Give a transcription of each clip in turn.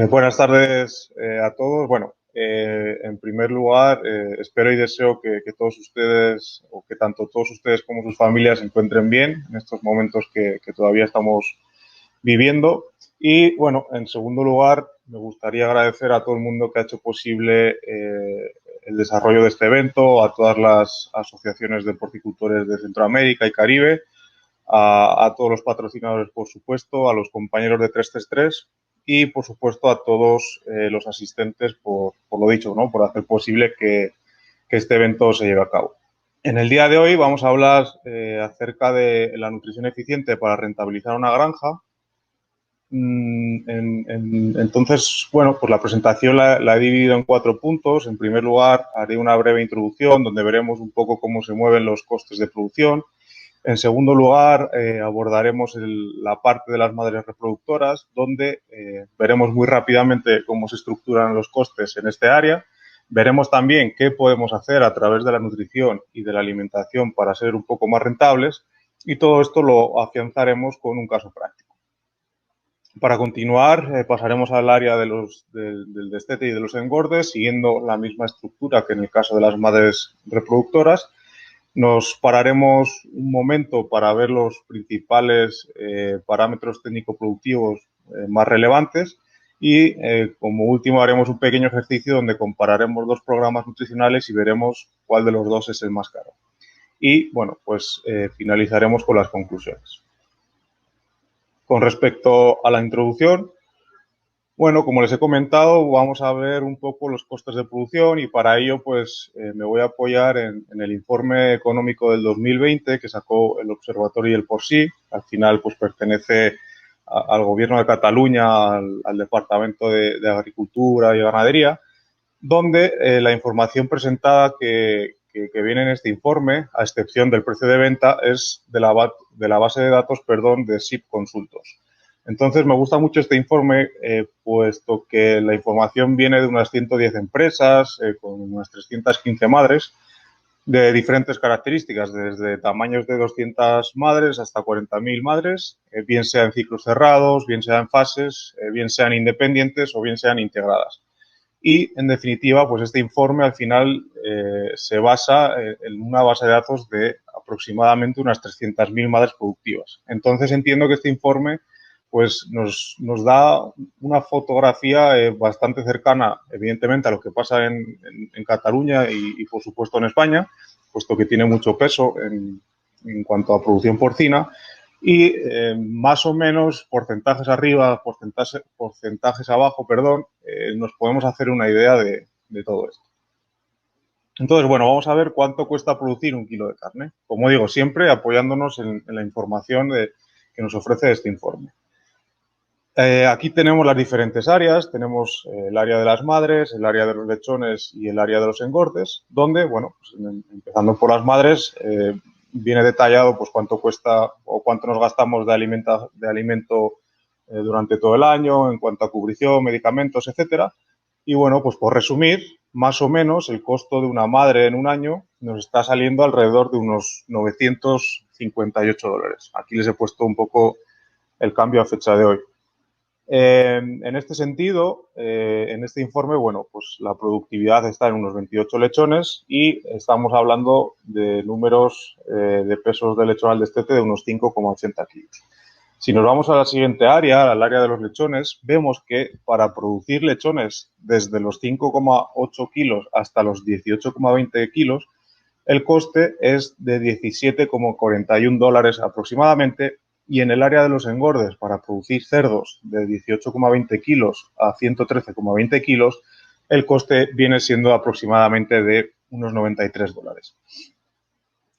Buenas tardes a todos. Bueno, en primer lugar, espero y deseo que todos ustedes, o que tanto todos ustedes como sus familias se encuentren bien en estos momentos que todavía estamos viviendo. Y bueno, en segundo lugar, me gustaría agradecer a todo el mundo que ha hecho posible el desarrollo de este evento, a todas las asociaciones de porcicultores de Centroamérica y Caribe, a todos los patrocinadores, por supuesto, a los compañeros de 333 y, por supuesto, a todos los asistentes por lo dicho, ¿no? Por hacer posible que este evento se lleve a cabo. En el día de hoy vamos a hablar acerca de la nutrición eficiente para rentabilizar una granja. Entonces, bueno, pues la presentación la he dividido en 4 puntos. En primer lugar, haré una breve introducción donde veremos un poco cómo se mueven los costes de producción. En segundo lugar, abordaremos la parte de las madres reproductoras, donde veremos muy rápidamente cómo se estructuran los costes en este área. Veremos también qué podemos hacer a través de la nutrición y de la alimentación para ser un poco más rentables, y todo esto lo afianzaremos con un caso práctico. Para continuar, pasaremos al área del destete y de los engordes, siguiendo la misma estructura que en el caso de las madres reproductoras. Nos pararemos un momento para ver los principales parámetros técnico-productivos más relevantes y, como último, haremos un pequeño ejercicio donde compararemos 2 programas nutricionales y veremos cuál de los 2 es el más caro. Y, bueno, pues finalizaremos con las conclusiones. Con respecto a la introducción, bueno, como les he comentado, vamos a ver un poco los costes de producción, y para ello pues me voy a apoyar en el informe económico del 2020 que sacó el Observatorio El Porcí. Al final pues pertenece al Gobierno de Cataluña, al Departamento de Agricultura y Ganadería, donde la información presentada que viene en este informe, a excepción del precio de venta, es de la base de datos, de SIP Consultos. Entonces, me gusta mucho este informe, puesto que la información viene de unas 110 empresas, con unas 315 madres, de diferentes características, desde tamaños de 200 madres hasta 40.000 madres, bien sean en ciclos cerrados, bien sean en fases, bien sean independientes o bien sean integradas. Y, en definitiva, pues este informe al final se basa en una base de datos de aproximadamente unas 300.000 madres productivas. Entonces, entiendo que este informe pues nos da una fotografía bastante cercana, evidentemente, a lo que pasa en Cataluña y, por supuesto, en España, puesto que tiene mucho peso en cuanto a producción porcina. Y más o menos, porcentajes arriba, porcentajes abajo, nos podemos hacer una idea de todo esto. Entonces, bueno, vamos a ver cuánto cuesta producir un kilo de carne. Como digo, siempre apoyándonos en la información que nos ofrece este informe. Aquí tenemos las diferentes áreas. Tenemos el área de las madres, el área de los lechones y el área de los engordes, donde, bueno, pues, empezando por las madres, viene detallado pues cuánto cuesta o cuánto nos gastamos de alimento durante todo el año, en cuanto a cubrición, medicamentos, etcétera. Y, bueno, pues por resumir, más o menos el costo de una madre en un año nos está saliendo alrededor de unos $958. Aquí les he puesto un poco el cambio a fecha de hoy. En este sentido, en este informe, bueno, pues la productividad está en unos 28 lechones y estamos hablando de números de pesos de lechón al destete de unos 5,80 kilos. Si nos vamos a la siguiente área, al área de los lechones, vemos que para producir lechones desde los 5,8 kilos hasta los 18,20 kilos, el coste es de $17,41 aproximadamente. Y en el área de los engordes, para producir cerdos de 18,20 kilos a 113,20 kilos, el coste viene siendo aproximadamente de unos $93.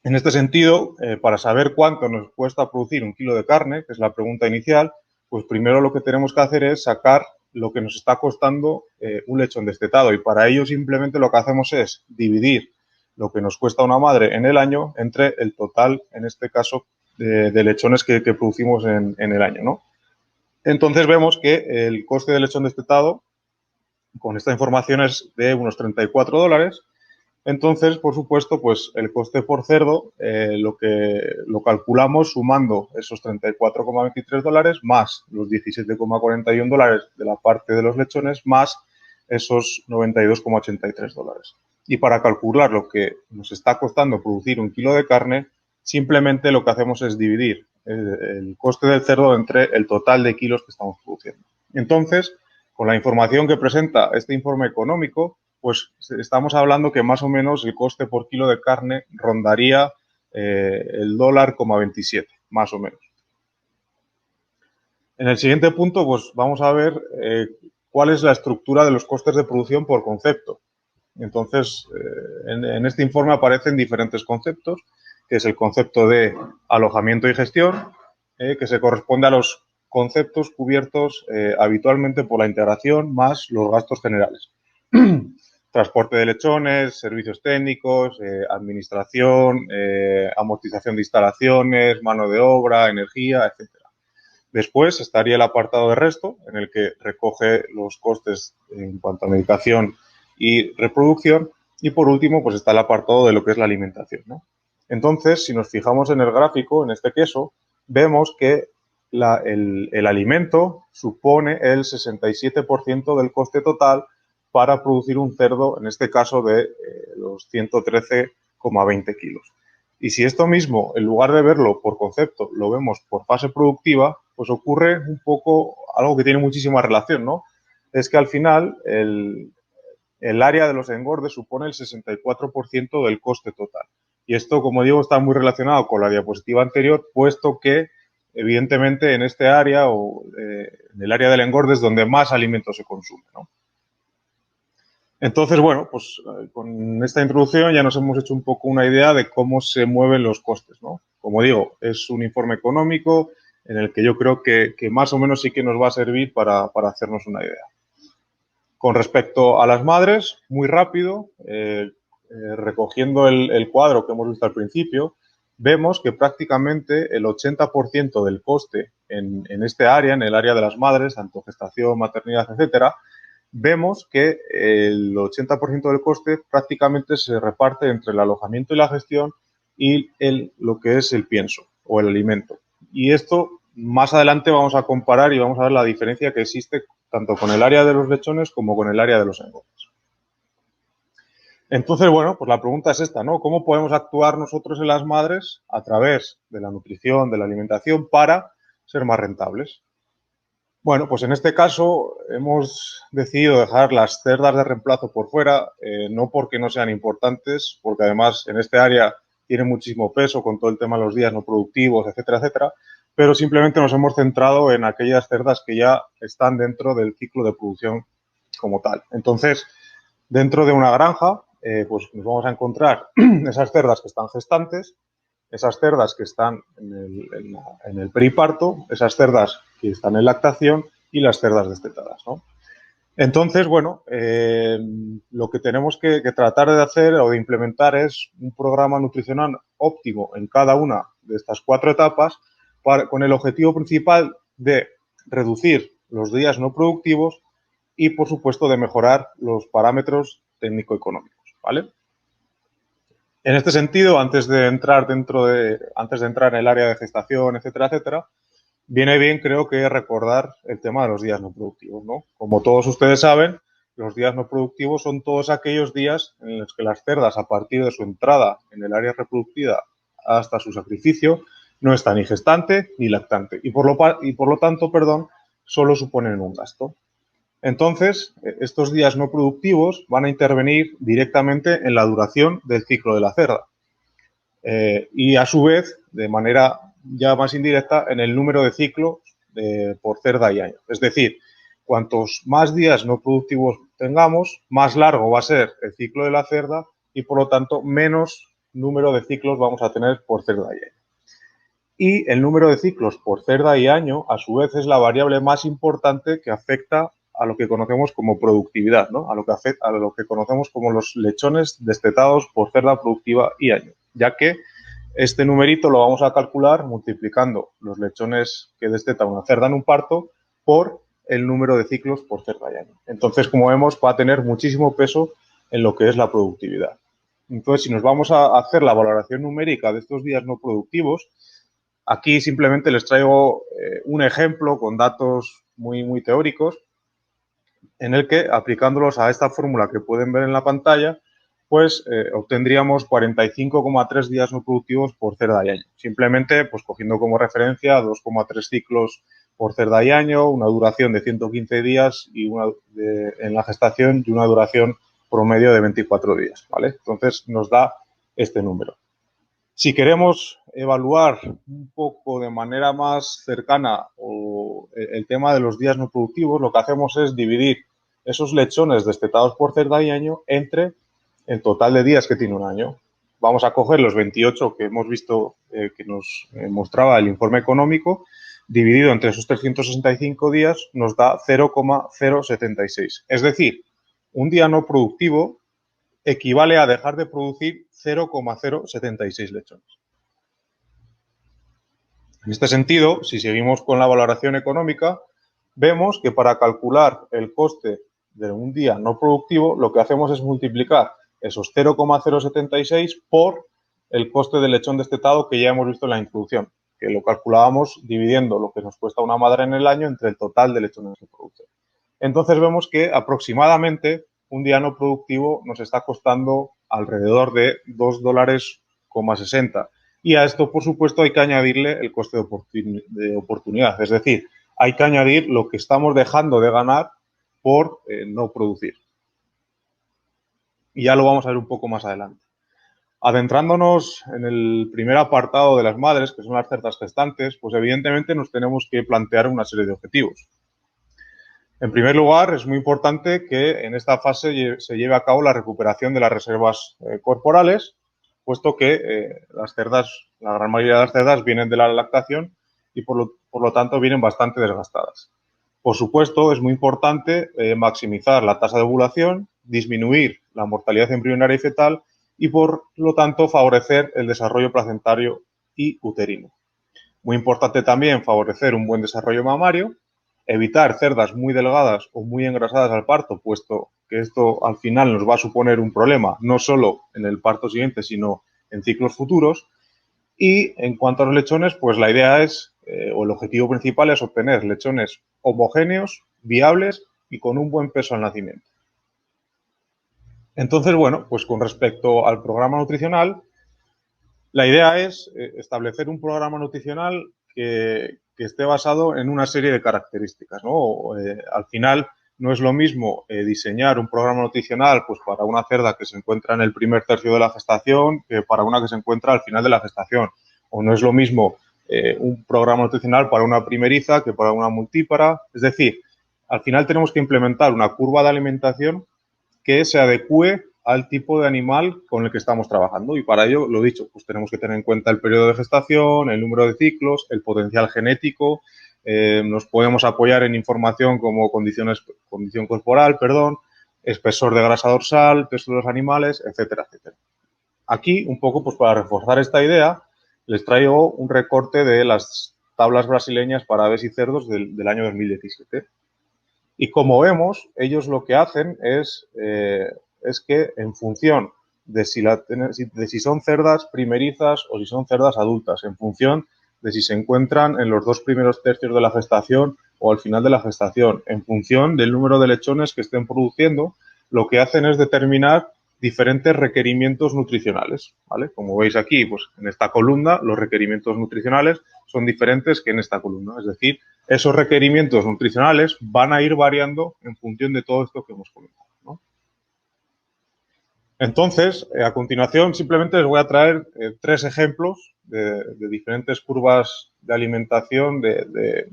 En este sentido, para saber cuánto nos cuesta producir un kilo de carne, que es la pregunta inicial, pues primero lo que tenemos que hacer es sacar lo que nos está costando un lechón destetado, y para ello simplemente lo que hacemos es dividir lo que nos cuesta una madre en el año entre el total, en este caso, de lechones que producimos en el año, ¿no? Entonces vemos que el coste del lechón destetado con esta información es de unos $34, Entonces, por supuesto, pues el coste por cerdo lo calculamos sumando esos $34,23 más los $17,41 de la parte de los lechones más esos $92,83. Y para calcular lo que nos está costando producir un kilo de carne, simplemente lo que hacemos es dividir el coste del cerdo entre el total de kilos que estamos produciendo. Entonces, con la información que presenta este informe económico, pues estamos hablando que más o menos el coste por kilo de carne rondaría el $1,27, más o menos. En el siguiente punto, pues vamos a ver cuál es la estructura de los costes de producción por concepto. Entonces, en este informe aparecen diferentes conceptos, que es el concepto de alojamiento y gestión, que se corresponde a los conceptos cubiertos habitualmente por la integración más los gastos generales. Transporte de lechones, servicios técnicos, administración, amortización de instalaciones, mano de obra, energía, etc. Después estaría el apartado de resto, en el que recoge los costes en cuanto a medicación y reproducción. Y por último, pues está el apartado de lo que es la alimentación, ¿no? Entonces, si nos fijamos en el gráfico, en este queso, vemos que el alimento supone el 67% del coste total para producir un cerdo, en este caso de los 113,20 kilos. Y si esto mismo, en lugar de verlo por concepto, lo vemos por fase productiva, pues ocurre un poco algo que tiene muchísima relación, ¿no? Es que al final el área de los engordes supone el 64% del coste total. Y esto, como digo, está muy relacionado con la diapositiva anterior, puesto que, evidentemente, en este área o en el área del engorde es donde más alimento se consume, ¿no? Entonces, bueno, pues con esta introducción ya nos hemos hecho un poco una idea de cómo se mueven los costes, ¿no? Como digo, es un informe económico en el que yo creo que más o menos sí que nos va a servir para hacernos una idea. Con respecto a las madres, muy rápido, recogiendo el cuadro que hemos visto al principio, vemos que prácticamente el 80% del coste en este área, en el área de las madres, tanto gestación, maternidad, etcétera, vemos que el 80% del coste prácticamente se reparte entre el alojamiento y la gestión y lo que es el pienso o el alimento. Y esto más adelante vamos a comparar y vamos a ver la diferencia que existe tanto con el área de los lechones como con el área de los engordes. Entonces, bueno, pues la pregunta es esta, ¿no? ¿Cómo podemos actuar nosotros en las madres a través de la nutrición, de la alimentación, para ser más rentables? Bueno, pues en este caso hemos decidido dejar las cerdas de reemplazo por fuera, no porque no sean importantes, porque además en este área tiene muchísimo peso con todo el tema de los días no productivos, etcétera, etcétera, pero simplemente nos hemos centrado en aquellas cerdas que ya están dentro del ciclo de producción como tal. Entonces, dentro de una granja, pues nos vamos a encontrar esas cerdas que están gestantes, esas cerdas que están en el periparto, esas cerdas que están en lactación y las cerdas destetadas, ¿no? Entonces, bueno, lo que tenemos que tratar de hacer o de implementar es un programa nutricional óptimo en cada una de estas 4 etapas con el objetivo principal de reducir los días no productivos y, por supuesto, de mejorar los parámetros técnico-económicos, ¿vale? En este sentido, antes de entrar en el área de gestación, etcétera, etcétera, viene bien, creo que, recordar el tema de los días no productivos, ¿no? Como todos ustedes saben, los días no productivos son todos aquellos días en los que las cerdas, a partir de su entrada en el área reproductiva hasta su sacrificio, no están ni gestante ni lactante y por lo tanto, solo suponen un gasto. Entonces, estos días no productivos van a intervenir directamente en la duración del ciclo de la cerda y, a su vez, de manera ya más indirecta, en el número de ciclos por cerda y año. Es decir, cuantos más días no productivos tengamos, más largo va a ser el ciclo de la cerda y, por lo tanto, menos número de ciclos vamos a tener por cerda y año. Y el número de ciclos por cerda y año, a su vez, es la variable más importante que afecta a lo que conocemos como productividad, ¿no? A lo que conocemos como los lechones destetados por cerda productiva y año, ya que este numerito lo vamos a calcular multiplicando los lechones que desteta una cerda en un parto por el número de ciclos por cerda y año. Entonces, como vemos, va a tener muchísimo peso en lo que es la productividad. Entonces, si nos vamos a hacer la valoración numérica de estos días no productivos, aquí simplemente les traigo un ejemplo con datos muy teóricos en el que, aplicándolos a esta fórmula que pueden ver en la pantalla, pues obtendríamos 45,3 días no productivos por cerda y año. Simplemente, pues cogiendo como referencia 2,3 ciclos por cerda y año, una duración de 115 días y en la gestación y una duración promedio de 24 días, ¿vale? Entonces, nos da este número. Si queremos evaluar un poco de manera más cercana el tema de los días no productivos, lo que hacemos es dividir esos lechones destetados por cerda y año entre el total de días que tiene un año. Vamos a coger los 28 que hemos visto que nos mostraba el informe económico, dividido entre esos 365 días nos da 0,076. Es decir, un día no productivo equivale a dejar de producir 0,076 lechones. En este sentido, si seguimos con la valoración económica, vemos que para calcular el coste de un día no productivo, lo que hacemos es multiplicar esos 0,076 por el coste del lechón destetado que ya hemos visto en la introducción, que lo calculábamos dividiendo lo que nos cuesta una madre en el año entre el total de lechones que produce. Entonces vemos que aproximadamente un día no productivo nos está costando alrededor de $2,60. Y a esto, por supuesto, hay que añadirle el coste de oportunidad. Es decir, hay que añadir lo que estamos dejando de ganar por no producir. Y ya lo vamos a ver un poco más adelante. Adentrándonos en el primer apartado de las madres, que son las cerdas gestantes, pues evidentemente nos tenemos que plantear una serie de objetivos. En primer lugar, es muy importante que en esta fase se lleve a cabo la recuperación de las reservas corporales, puesto que las cerdas, la gran mayoría de las cerdas vienen de la lactación y por lo tanto vienen bastante desgastadas. Por supuesto, es muy importante maximizar la tasa de ovulación, disminuir la mortalidad embrionaria y fetal y por lo tanto favorecer el desarrollo placentario y uterino. Muy importante también favorecer un buen desarrollo mamario, evitar cerdas muy delgadas o muy engrasadas al parto, puesto que esto al final nos va a suponer un problema, no solo en el parto siguiente, sino en ciclos futuros. Y en cuanto a los lechones, pues la idea es, o el objetivo principal es obtener lechones homogéneos, viables y con un buen peso al nacimiento. Entonces, bueno, pues con respecto al programa nutricional, la idea es establecer un programa nutricional que esté basado en una serie de características, ¿no? Al final no es lo mismo diseñar un programa nutricional pues para una cerda que se encuentra en el primer tercio de la gestación que para una que se encuentra al final de la gestación. O no es lo mismo un programa nutricional para una primeriza que para una multípara. Es decir, al final tenemos que implementar una curva de alimentación que se adecue al tipo de animal con el que estamos trabajando y para ello, lo dicho, pues tenemos que tener en cuenta el periodo de gestación, el número de ciclos, el potencial genético, nos podemos apoyar en información como condición corporal, espesor de grasa dorsal, peso de los animales, etcétera, etcétera. Aquí, un poco pues para reforzar esta idea, les traigo un recorte de las tablas brasileñas para aves y cerdos del año 2017. Y como vemos, ellos lo que hacen es que en función de si son cerdas primerizas o si son cerdas adultas, en función de si se encuentran en los 2 primeros tercios de la gestación o al final de la gestación, en función del número de lechones que estén produciendo, lo que hacen es determinar diferentes requerimientos nutricionales, ¿vale? Como veis aquí, pues en esta columna los requerimientos nutricionales son diferentes que en esta columna, es decir, esos requerimientos nutricionales van a ir variando en función de todo esto que hemos comentado, ¿no? Entonces, a continuación, simplemente les voy a traer 3 ejemplos de diferentes curvas de alimentación de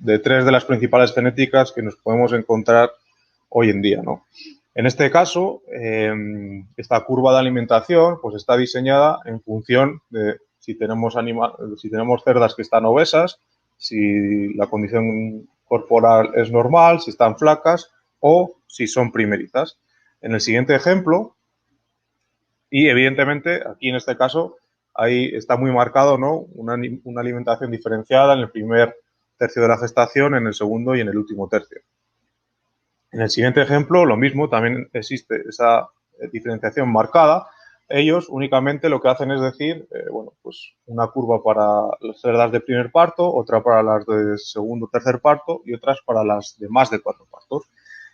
3 de las principales genéticas que nos podemos encontrar hoy en día, ¿no? En este caso, esta curva de alimentación pues está diseñada en función de si tenemos cerdas que están obesas, si la condición corporal es normal, si están flacas o si son primerizas. En el siguiente ejemplo, y evidentemente aquí en este caso ahí está muy marcado, ¿no? Una alimentación diferenciada en el primer tercio de la gestación, en el segundo y en el último tercio. En el siguiente ejemplo, lo mismo, también existe esa diferenciación marcada, ellos únicamente lo que hacen es decir, bueno, pues una curva para las cerdas de primer parto, otra para las de segundo o tercer parto y otras para las de más de 4 partos.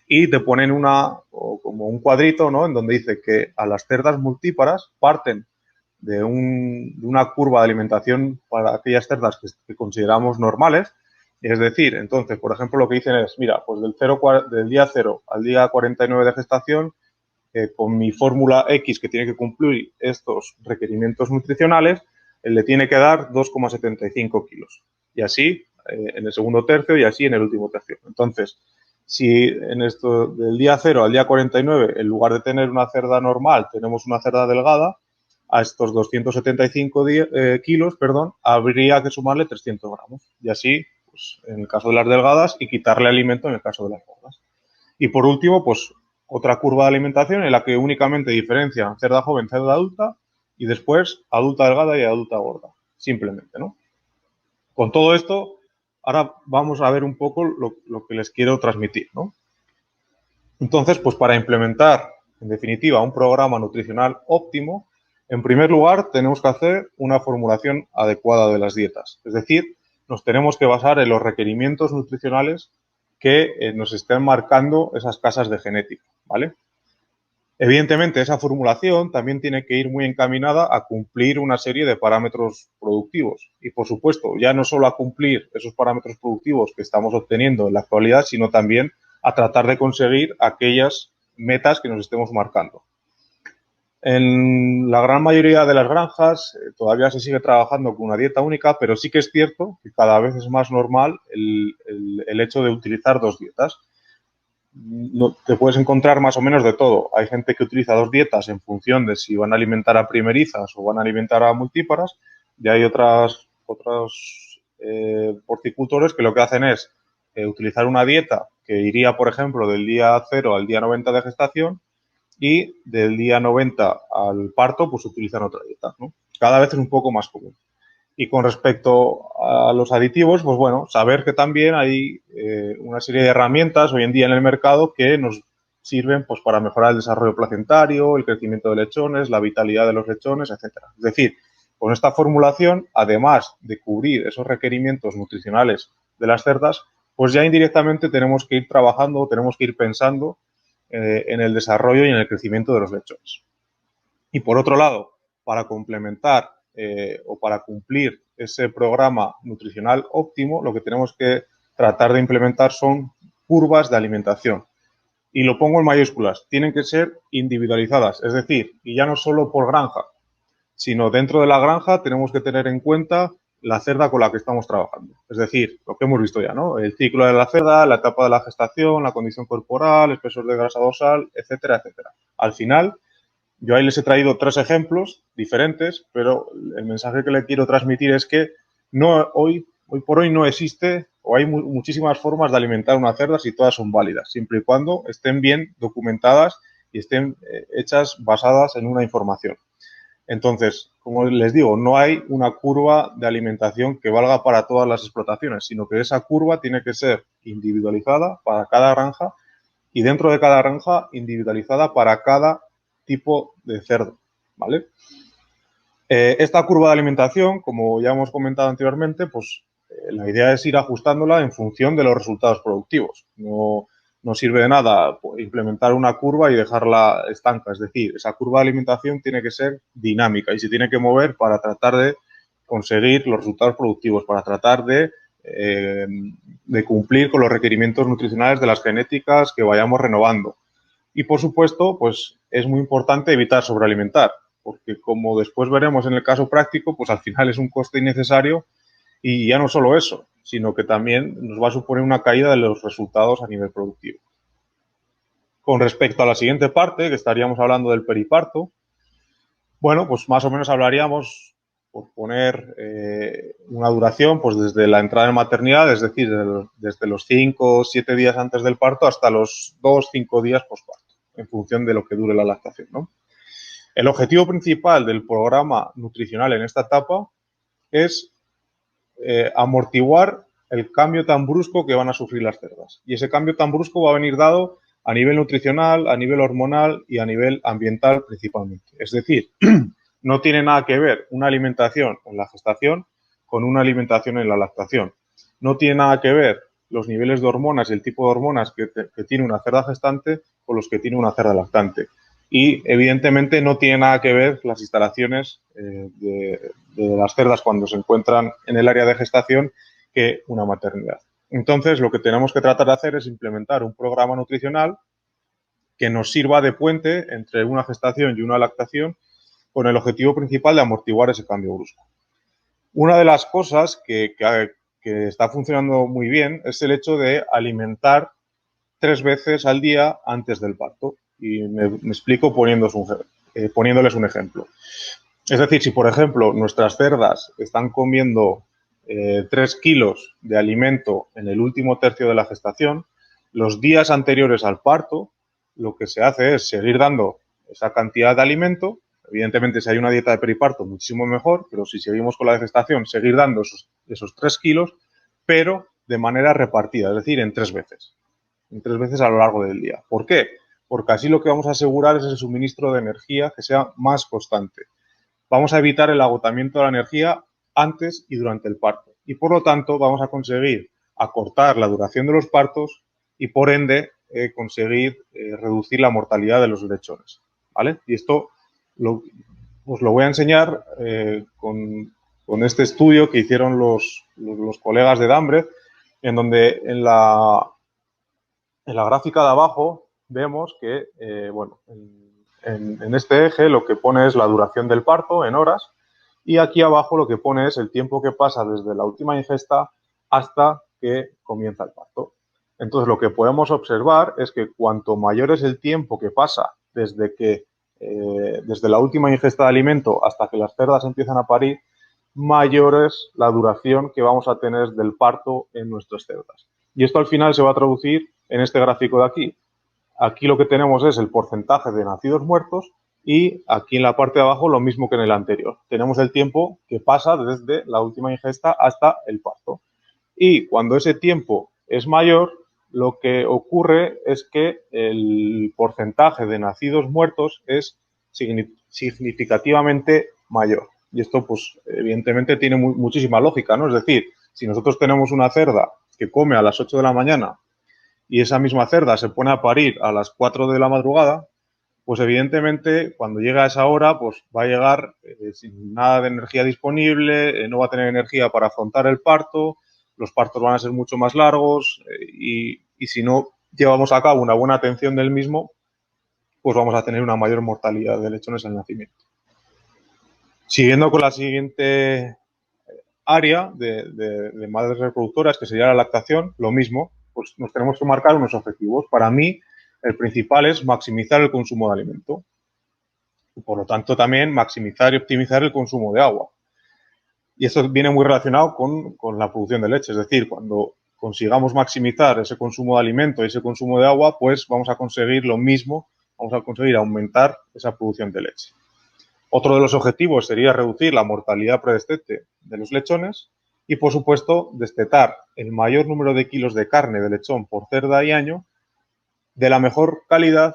Y te ponen como un cuadrito, ¿no? En donde dice que a las cerdas multíparas parten de una curva de alimentación para aquellas cerdas que consideramos normales. Es decir, entonces, por ejemplo, lo que dicen es, mira, pues del día 0 al día 49 de gestación, con mi fórmula X que tiene que cumplir estos requerimientos nutricionales, le tiene que dar 2,75 kilos. Y así en el segundo tercio y así en el último tercio. Entonces, si en esto del día 0 al día 49, en lugar de tener una cerda normal, tenemos una cerda delgada, a estos 275 kilos, habría que sumarle 300 gramos. Y así, pues, en el caso de las delgadas, y quitarle alimento en el caso de las gordas. Y por último, pues otra curva de alimentación en la que únicamente diferencian cerda joven, cerda adulta y después adulta delgada y adulta gorda. Simplemente, ¿no? Con todo esto, ahora vamos a ver un poco lo que les quiero transmitir, ¿no? Entonces, pues para implementar, en definitiva, un programa nutricional óptimo, en primer lugar, tenemos que hacer una formulación adecuada de las dietas. Es decir, nos tenemos que basar en los requerimientos nutricionales que nos estén marcando esas casas de genética, ¿vale? Evidentemente, esa formulación también tiene que ir muy encaminada a cumplir una serie de parámetros productivos. Y, por supuesto, ya no solo a cumplir esos parámetros productivos que estamos obteniendo en la actualidad, sino también a tratar de conseguir aquellas metas que nos estemos marcando. En la gran mayoría de las granjas todavía se sigue trabajando con una dieta única, pero sí que es cierto que cada vez es más normal el hecho de utilizar dos dietas. No, te puedes encontrar más o menos de todo. Hay gente que utiliza dos dietas en función de si van a alimentar a primerizas o van a alimentar a multíparas, y hay otros porcicultores que lo que hacen es utilizar una dieta que iría, por ejemplo, del día 0 al día 90 de gestación, y del día 90 al parto, pues utilizan otra dieta, ¿no? Cada vez es un poco más común. Y con respecto a los aditivos, pues bueno, saber que también hay una serie de herramientas hoy en día en el mercado que nos sirven pues para mejorar el desarrollo placentario, el crecimiento de lechones, la vitalidad de los lechones, etcétera. Es decir, con esta formulación, además de cubrir esos requerimientos nutricionales de las cerdas, pues ya indirectamente tenemos que ir trabajando, tenemos que ir pensando en el desarrollo y en el crecimiento de los lechones. Y por otro lado, para complementar o para cumplir ese programa nutricional óptimo, lo que tenemos que tratar de implementar son curvas de alimentación. Y lo pongo en mayúsculas, tienen que ser individualizadas, es decir, y ya no solo por granja, sino dentro de la granja tenemos que tener en cuenta la cerda con la que estamos trabajando. Es decir, lo que hemos visto ya, ¿no? El ciclo de la cerda, la etapa de la gestación, la condición corporal, el espesor de grasa dorsal, etcétera, etcétera. Al final, yo ahí les he traído 3 ejemplos diferentes, pero el mensaje que le quiero transmitir es que hoy por hoy no existe o hay muchísimas formas de alimentar una cerda y todas son válidas, siempre y cuando estén bien documentadas y estén hechas basadas en una información. Entonces, como les digo, no hay una curva de alimentación que valga para todas las explotaciones, sino que esa curva tiene que ser individualizada para cada granja y dentro de cada granja individualizada para cada tipo de cerdo, ¿vale? Esta curva de alimentación, como ya hemos comentado anteriormente, pues la idea es ir ajustándola en función de los resultados productivos. No sirve de nada implementar una curva y dejarla estanca. Es decir, esa curva de alimentación tiene que ser dinámica y se tiene que mover para tratar de conseguir los resultados productivos, para tratar de cumplir con los requerimientos nutricionales de las genéticas que vayamos renovando. Y, por supuesto, pues es muy importante evitar sobrealimentar, porque como después veremos en el caso práctico, pues al final es un coste innecesario y ya no solo eso, sino que también nos va a suponer una caída de los resultados a nivel productivo. Con respecto a la siguiente parte, que estaríamos hablando del periparto, bueno, pues más o menos hablaríamos, por poner una duración, pues desde la entrada en maternidad, es decir, desde los 5 o 7 días antes del parto hasta los 2 o 5 días postparto, en función de lo que dure la lactación, ¿no? El objetivo principal del programa nutricional en esta etapa es amortiguar el cambio tan brusco que van a sufrir las cerdas. Y ese cambio tan brusco va a venir dado a nivel nutricional, a nivel hormonal y a nivel ambiental principalmente. Es decir, no tiene nada que ver una alimentación en la gestación con una alimentación en la lactación. No tiene nada que ver los niveles de hormonas y el tipo de hormonas que tiene una cerda gestante con los que tiene una cerda lactante. Y, evidentemente, no tiene nada que ver las instalaciones de las cerdas cuando se encuentran en el área de gestación que una maternidad. Entonces, lo que tenemos que tratar de hacer es implementar un programa nutricional que nos sirva de puente entre una gestación y una lactación con el objetivo principal de amortiguar ese cambio brusco. Una de las cosas que está funcionando muy bien es el hecho de alimentar 3 veces al día antes del parto. Y me explico poniéndoles un ejemplo. Es decir, si por ejemplo nuestras cerdas están comiendo 3 kilos de alimento en el último tercio de la gestación, los días anteriores al parto, lo que se hace es seguir dando esa cantidad de alimento. Evidentemente, si hay una dieta de periparto, muchísimo mejor, pero si seguimos con la gestación, seguir dando esos 3 kilos, pero de manera repartida, es decir, en 3 veces. En 3 veces a lo largo del día. ¿Por qué? Porque así lo que vamos a asegurar es el suministro de energía que sea más constante. Vamos a evitar el agotamiento de la energía antes y durante el parto. Y por lo tanto, vamos a conseguir acortar la duración de los partos y, por ende, conseguir reducir la mortalidad de los lechones. ¿Vale? Y esto os lo voy a enseñar con este estudio que hicieron los colegas de Dambrecht, en donde en la gráfica de abajo vemos que, bueno, en este eje lo que pone es la duración del parto en horas y aquí abajo lo que pone es el tiempo que pasa desde la última ingesta hasta que comienza el parto. Entonces, lo que podemos observar es que cuanto mayor es el tiempo que pasa desde la última ingesta de alimento hasta que las cerdas empiezan a parir, mayor es la duración que vamos a tener del parto en nuestras cerdas. Y esto al final se va a traducir en este gráfico de aquí. Aquí lo que tenemos es el porcentaje de nacidos muertos y aquí en la parte de abajo lo mismo que en el anterior. Tenemos el tiempo que pasa desde la última ingesta hasta el parto. Y cuando ese tiempo es mayor, lo que ocurre es que el porcentaje de nacidos muertos es significativamente mayor. Y esto, pues, evidentemente tiene muchísima lógica, ¿no? Es decir, si nosotros tenemos una cerda que come a las 8 de la mañana y esa misma cerda se pone a parir a las 4 de la madrugada, pues evidentemente cuando llega a esa hora, pues va a llegar sin nada de energía disponible, no va a tener energía para afrontar el parto, los partos van a ser mucho más largos y si no llevamos a cabo una buena atención del mismo, pues vamos a tener una mayor mortalidad de lechones al nacimiento. Siguiendo con la siguiente área de madres reproductoras, que sería la lactación, lo mismo, pues nos tenemos que marcar unos objetivos. Para mí, el principal es maximizar el consumo de alimento y, por lo tanto, también maximizar y optimizar el consumo de agua. Y esto viene muy relacionado con la producción de leche, es decir, cuando consigamos maximizar ese consumo de alimento y ese consumo de agua, pues vamos a conseguir lo mismo, vamos a conseguir aumentar esa producción de leche. Otro de los objetivos sería reducir la mortalidad predestete de los lechones y, por supuesto, destetar el mayor número de kilos de carne de lechón por cerda y año de la mejor calidad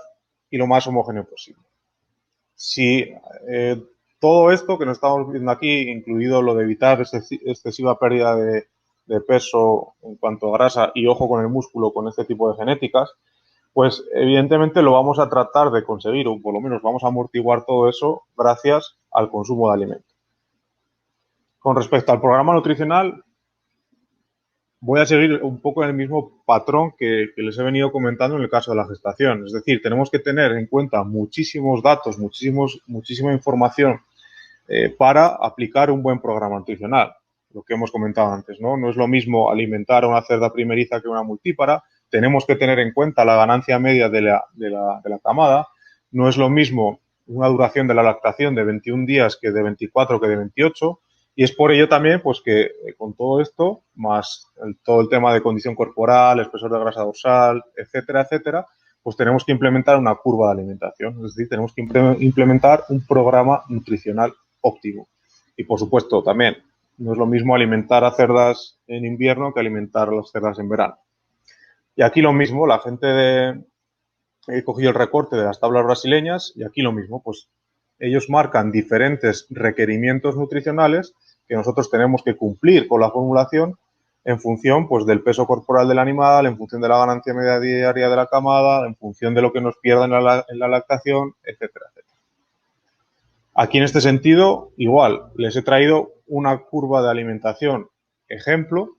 y lo más homogéneo posible. Si todo esto que nos estamos viendo aquí, incluido lo de evitar excesiva pérdida de peso en cuanto a grasa y ojo con el músculo con este tipo de genéticas, pues evidentemente lo vamos a tratar de conseguir, o por lo menos vamos a amortiguar todo eso gracias al consumo de alimentos. Con respecto al programa nutricional, voy a seguir un poco en el mismo patrón que les he venido comentando en el caso de la gestación. Es decir, tenemos que tener en cuenta muchísimos datos, muchísima información para aplicar un buen programa nutricional. Lo que hemos comentado antes, ¿no? No es lo mismo alimentar a una cerda primeriza que una multípara. Tenemos que tener en cuenta la ganancia media de la camada. No es lo mismo una duración de la lactación de 21 días que de 24 que de 28. Y es por ello también pues que con todo esto, más todo el tema de condición corporal, espesor de grasa dorsal, etcétera, etcétera, pues tenemos que implementar una curva de alimentación. Es decir, tenemos que implementar un programa nutricional óptimo. Y, por supuesto, también no es lo mismo alimentar a cerdas en invierno que alimentar a las cerdas en verano. Y aquí lo mismo, la gente he cogido el recorte de las tablas brasileñas y aquí lo mismo, pues ellos marcan diferentes requerimientos nutricionales que nosotros tenemos que cumplir con la formulación en función pues, del peso corporal del animal, en función de la ganancia media diaria de la camada, en función de lo que nos pierda en la lactación, etcétera, etcétera. Aquí en este sentido, igual, les he traído una curva de alimentación ejemplo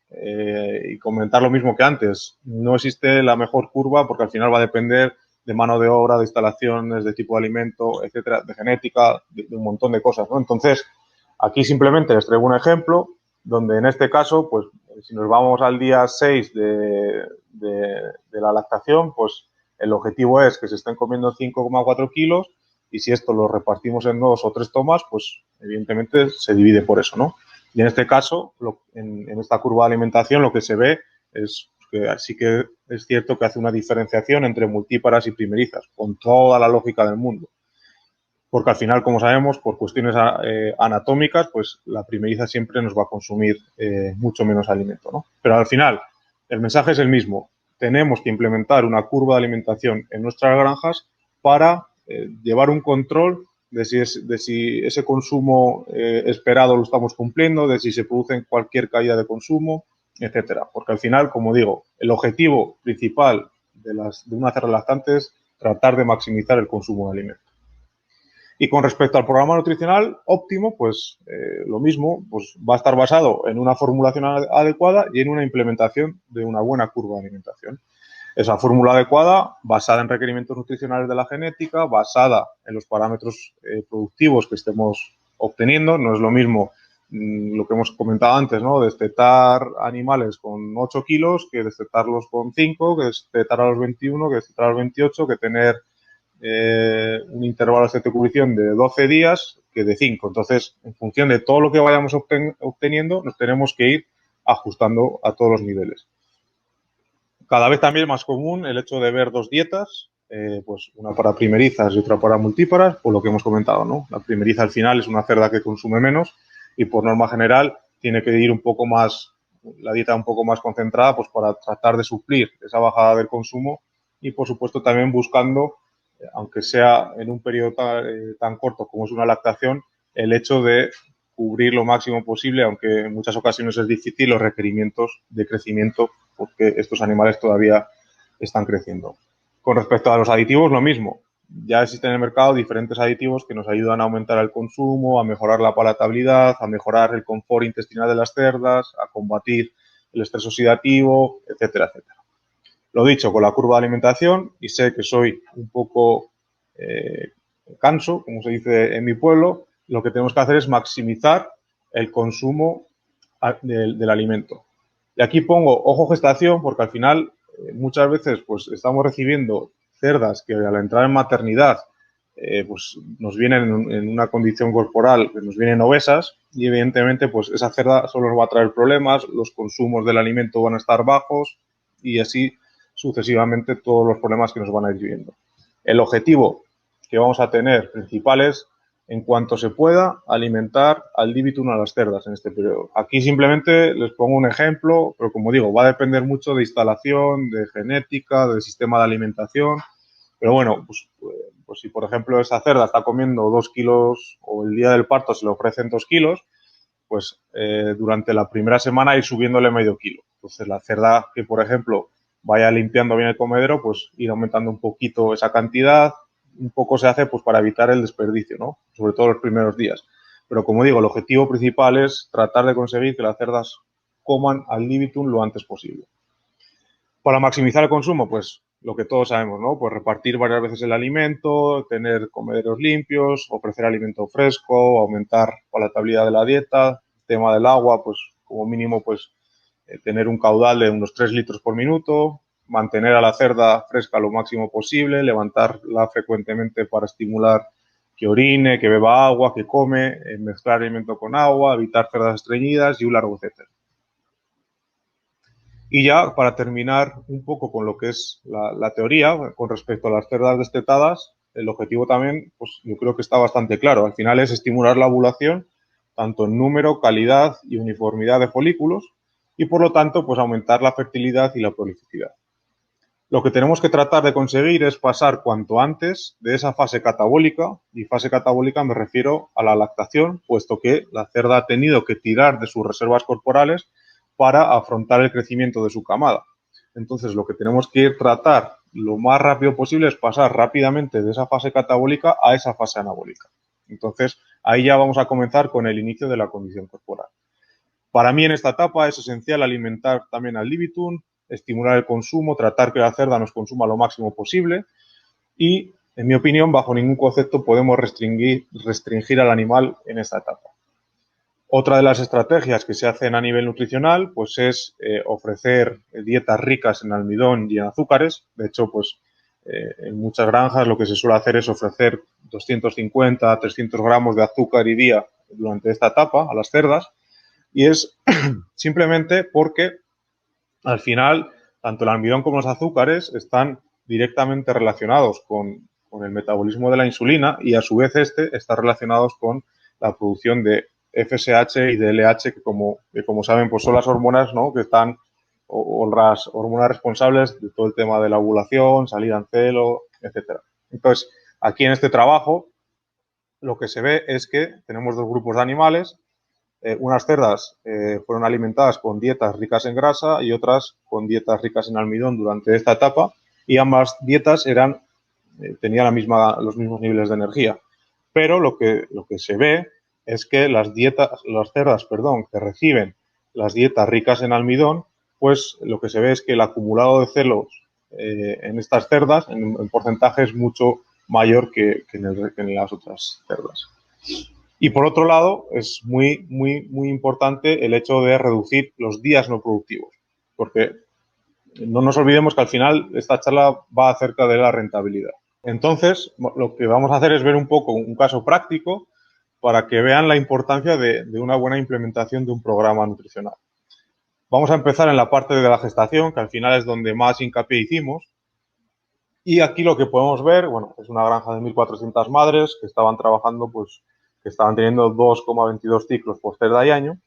y comentar lo mismo que antes. No existe la mejor curva porque al final va a depender de mano de obra, de instalaciones, de tipo de alimento, etcétera, de genética, de un montón de cosas, ¿no? Entonces, aquí simplemente les traigo un ejemplo donde en este caso, pues si nos vamos al día 6 de la lactación, pues el objetivo es que se estén comiendo 5,4 kilos y si esto lo repartimos en 2 o 3 tomas, pues evidentemente se divide por eso, ¿no? Y en este caso, en esta curva de alimentación, lo que se ve es que sí que es cierto que hace una diferenciación entre multíparas y primerizas, con toda la lógica del mundo. Porque al final, como sabemos, por cuestiones anatómicas, pues la primeriza siempre nos va a consumir mucho menos alimento, ¿no? Pero al final, el mensaje es el mismo. Tenemos que implementar una curva de alimentación en nuestras granjas para llevar un control de si ese consumo esperado lo estamos cumpliendo, de si se produce cualquier caída de consumo, etcétera. Porque al final, como digo, el objetivo principal de una cerda lactante es tratar de maximizar el consumo de alimento. Y con respecto al programa nutricional óptimo, pues lo mismo, pues va a estar basado en una formulación adecuada y en una implementación de una buena curva de alimentación. Esa fórmula adecuada, basada en requerimientos nutricionales de la genética, basada en los parámetros productivos que estemos obteniendo. No es lo mismo lo que hemos comentado antes, ¿no? Destetar animales con 8 kilos que destetarlos con 5, que destetar a los 21, que destetar a los 28, que tener un intervalo de cubrición de 12 días que de 5. Entonces, en función de todo lo que vayamos obteniendo, nos tenemos que ir ajustando a todos los niveles. Cada vez también es más común el hecho de ver dos dietas, pues una para primerizas y otra para multíparas, por lo que hemos comentado, ¿no? La primeriza al final es una cerda que consume menos y por norma general tiene que ir un poco más, la dieta un poco más concentrada, pues para tratar de suplir esa bajada del consumo y por supuesto también buscando, aunque sea en un periodo tan corto como es una lactación, el hecho de cubrir lo máximo posible, aunque en muchas ocasiones es difícil, los requerimientos de crecimiento porque estos animales todavía están creciendo. Con respecto a los aditivos, lo mismo. Ya existen en el mercado diferentes aditivos que nos ayudan a aumentar el consumo, a mejorar la palatabilidad, a mejorar el confort intestinal de las cerdas, a combatir el estrés oxidativo, etcétera, etcétera. Lo dicho, con la curva de alimentación, y sé que soy un poco canso, como se dice en mi pueblo, lo que tenemos que hacer es maximizar el consumo del alimento. Y aquí pongo ojo gestación porque al final muchas veces pues estamos recibiendo cerdas que al entrar en maternidad pues nos vienen en una condición corporal, que nos vienen obesas y evidentemente pues esa cerda solo nos va a traer problemas, los consumos del alimento van a estar bajos y así sucesivamente todos los problemas que nos van a ir viendo. El objetivo que vamos a tener principal es, en cuanto se pueda, alimentar al libitum a las cerdas en este periodo. Aquí simplemente les pongo un ejemplo, pero como digo, va a depender mucho de instalación, de genética, del sistema de alimentación. Pero bueno, pues si por ejemplo esa cerda está comiendo 2 kilos o el día del parto se le ofrecen 2 kilos, pues durante la primera semana ir subiéndole medio kilo. Entonces la cerda que, por ejemplo, vaya limpiando bien el comedero, pues ir aumentando un poquito esa cantidad, un poco se hace pues para evitar el desperdicio, ¿no? Sobre todo los primeros días. Pero como digo, el objetivo principal es tratar de conseguir que las cerdas coman al libitum lo antes posible. Para maximizar el consumo, pues lo que todos sabemos, ¿no? Pues repartir varias veces el alimento, tener comederos limpios, ofrecer alimento fresco, aumentar la palatabilidad de la dieta, tema del agua, pues como mínimo, pues tener un caudal de unos 3 litros por minuto, mantener a la cerda fresca lo máximo posible, levantarla frecuentemente para estimular que orine, que beba agua, que come, mezclar alimento con agua, evitar cerdas estreñidas y un largo etcétera. Y ya para terminar un poco con lo que es la teoría, con respecto a las cerdas destetadas, el objetivo también, pues yo creo que está bastante claro. Al final es estimular la ovulación, tanto en número, calidad y uniformidad de folículos, y por lo tanto, pues aumentar la fertilidad y la prolificidad. Lo que tenemos que tratar de conseguir es pasar cuanto antes de esa fase catabólica, y fase catabólica me refiero a la lactación, puesto que la cerda ha tenido que tirar de sus reservas corporales para afrontar el crecimiento de su camada. Entonces, lo que tenemos que tratar lo más rápido posible es pasar rápidamente de esa fase catabólica a esa fase anabólica. Entonces, ahí ya vamos a comenzar con el inicio de la condición corporal. Para mí en esta etapa es esencial alimentar también al libitum, estimular el consumo, tratar que la cerda nos consuma lo máximo posible y, en mi opinión, bajo ningún concepto podemos restringir al animal en esta etapa. Otra de las estrategias que se hacen a nivel nutricional pues es ofrecer dietas ricas en almidón y en azúcares. De hecho, pues en muchas granjas lo que se suele hacer es ofrecer 250 300 gramos de azúcar y día durante esta etapa a las cerdas, y es simplemente porque al final tanto el almidón como los azúcares están directamente relacionados con el metabolismo de la insulina, y a su vez este está relacionado con la producción de FSH y de LH, que como saben, pues son las hormonas, ¿no?, que están, o las hormonas responsables de todo el tema de la ovulación, salida en celo, etcétera. Entonces, aquí en este trabajo lo que se ve es que tenemos dos grupos de animales. Unas cerdas fueron alimentadas con dietas ricas en grasa y otras con dietas ricas en almidón durante esta etapa, y ambas dietas tenían los mismos niveles de energía. Pero lo que se ve es que las cerdas que reciben las dietas ricas en almidón, pues lo que se ve es que el acumulado de celos en estas cerdas en porcentaje es mucho mayor que en las otras cerdas. Y por otro lado, es muy importante el hecho de reducir los días no productivos, porque no nos olvidemos que al final esta charla va acerca de la rentabilidad. Entonces, lo que vamos a hacer es ver un poco un caso práctico para que vean la importancia de una buena implementación de un programa nutricional. Vamos a empezar en la parte de la gestación, que al final es donde más hincapié hicimos. Y aquí lo que podemos ver, bueno, es una granja de 1.400 madres que estaban trabajando, pues, que estaban teniendo 2,22 ciclos por cerda y año.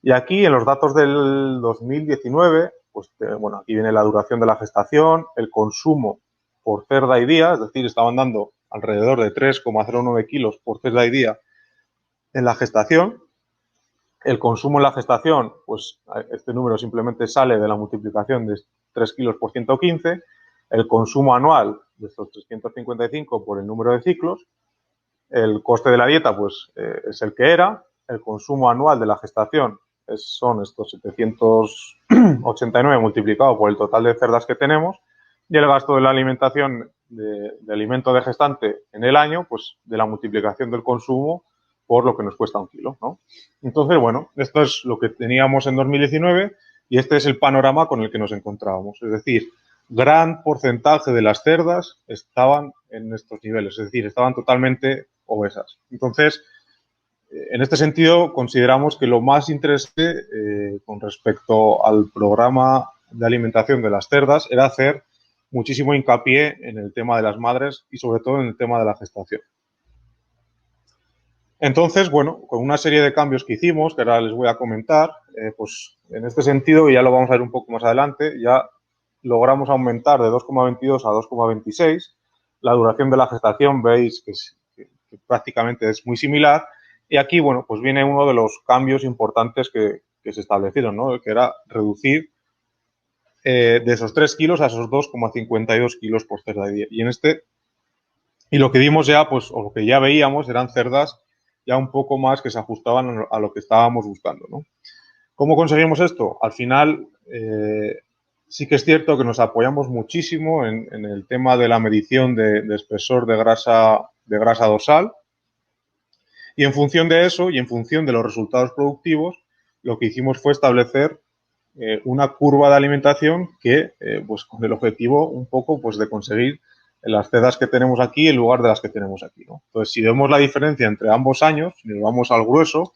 Y aquí, en los datos del 2019, pues, bueno, aquí viene la duración de la gestación, el consumo por cerda y día, es decir, estaban dando alrededor de 3,09 kilos por cerda y día en la gestación. El consumo en la gestación, pues este número simplemente sale de la multiplicación de 3 kilos por 115, el consumo anual de estos 355 por el número de ciclos, el coste de la dieta pues es el que era, el consumo anual de la gestación son estos 789 multiplicado por el total de cerdas que tenemos, y el gasto de la alimentación de alimento de gestante en el año, pues de la multiplicación del consumo por lo que nos cuesta un kilo, ¿no? Entonces, bueno, esto es lo que teníamos en 2019 y este es el panorama con el que nos encontrábamos. Es decir, gran porcentaje de las cerdas estaban en estos niveles, es decir, estaban totalmente obesas. Entonces, en este sentido, consideramos que lo más interesante con respecto al programa de alimentación de las cerdas era hacer muchísimo hincapié en el tema de las madres y sobre todo en el tema de la gestación. Entonces, bueno, con una serie de cambios que hicimos, que ahora les voy a comentar, pues en este sentido, y ya lo vamos a ver un poco más adelante, ya logramos aumentar de 2,22 a 2,26. La duración de la gestación, veis que prácticamente es muy similar. Y aquí, bueno, pues viene uno de los cambios importantes que se establecieron, ¿no?, que era reducir de esos 3 kilos a esos 2,52 kilos por cerda de día. Y lo que vimos ya, pues, o lo que ya veíamos, eran cerdas ya un poco más que se ajustaban a lo que estábamos buscando, ¿no? ¿Cómo conseguimos esto? Al final, sí que es cierto que nos apoyamos muchísimo en el tema de la medición de espesor de grasa dorsal, y en función de eso y en función de los resultados productivos, lo que hicimos fue establecer una curva de alimentación que, pues con el objetivo un poco pues de conseguir las cerdas que tenemos aquí en lugar de las que tenemos aquí, ¿no? Entonces, si vemos la diferencia entre ambos años, si nos vamos al grueso,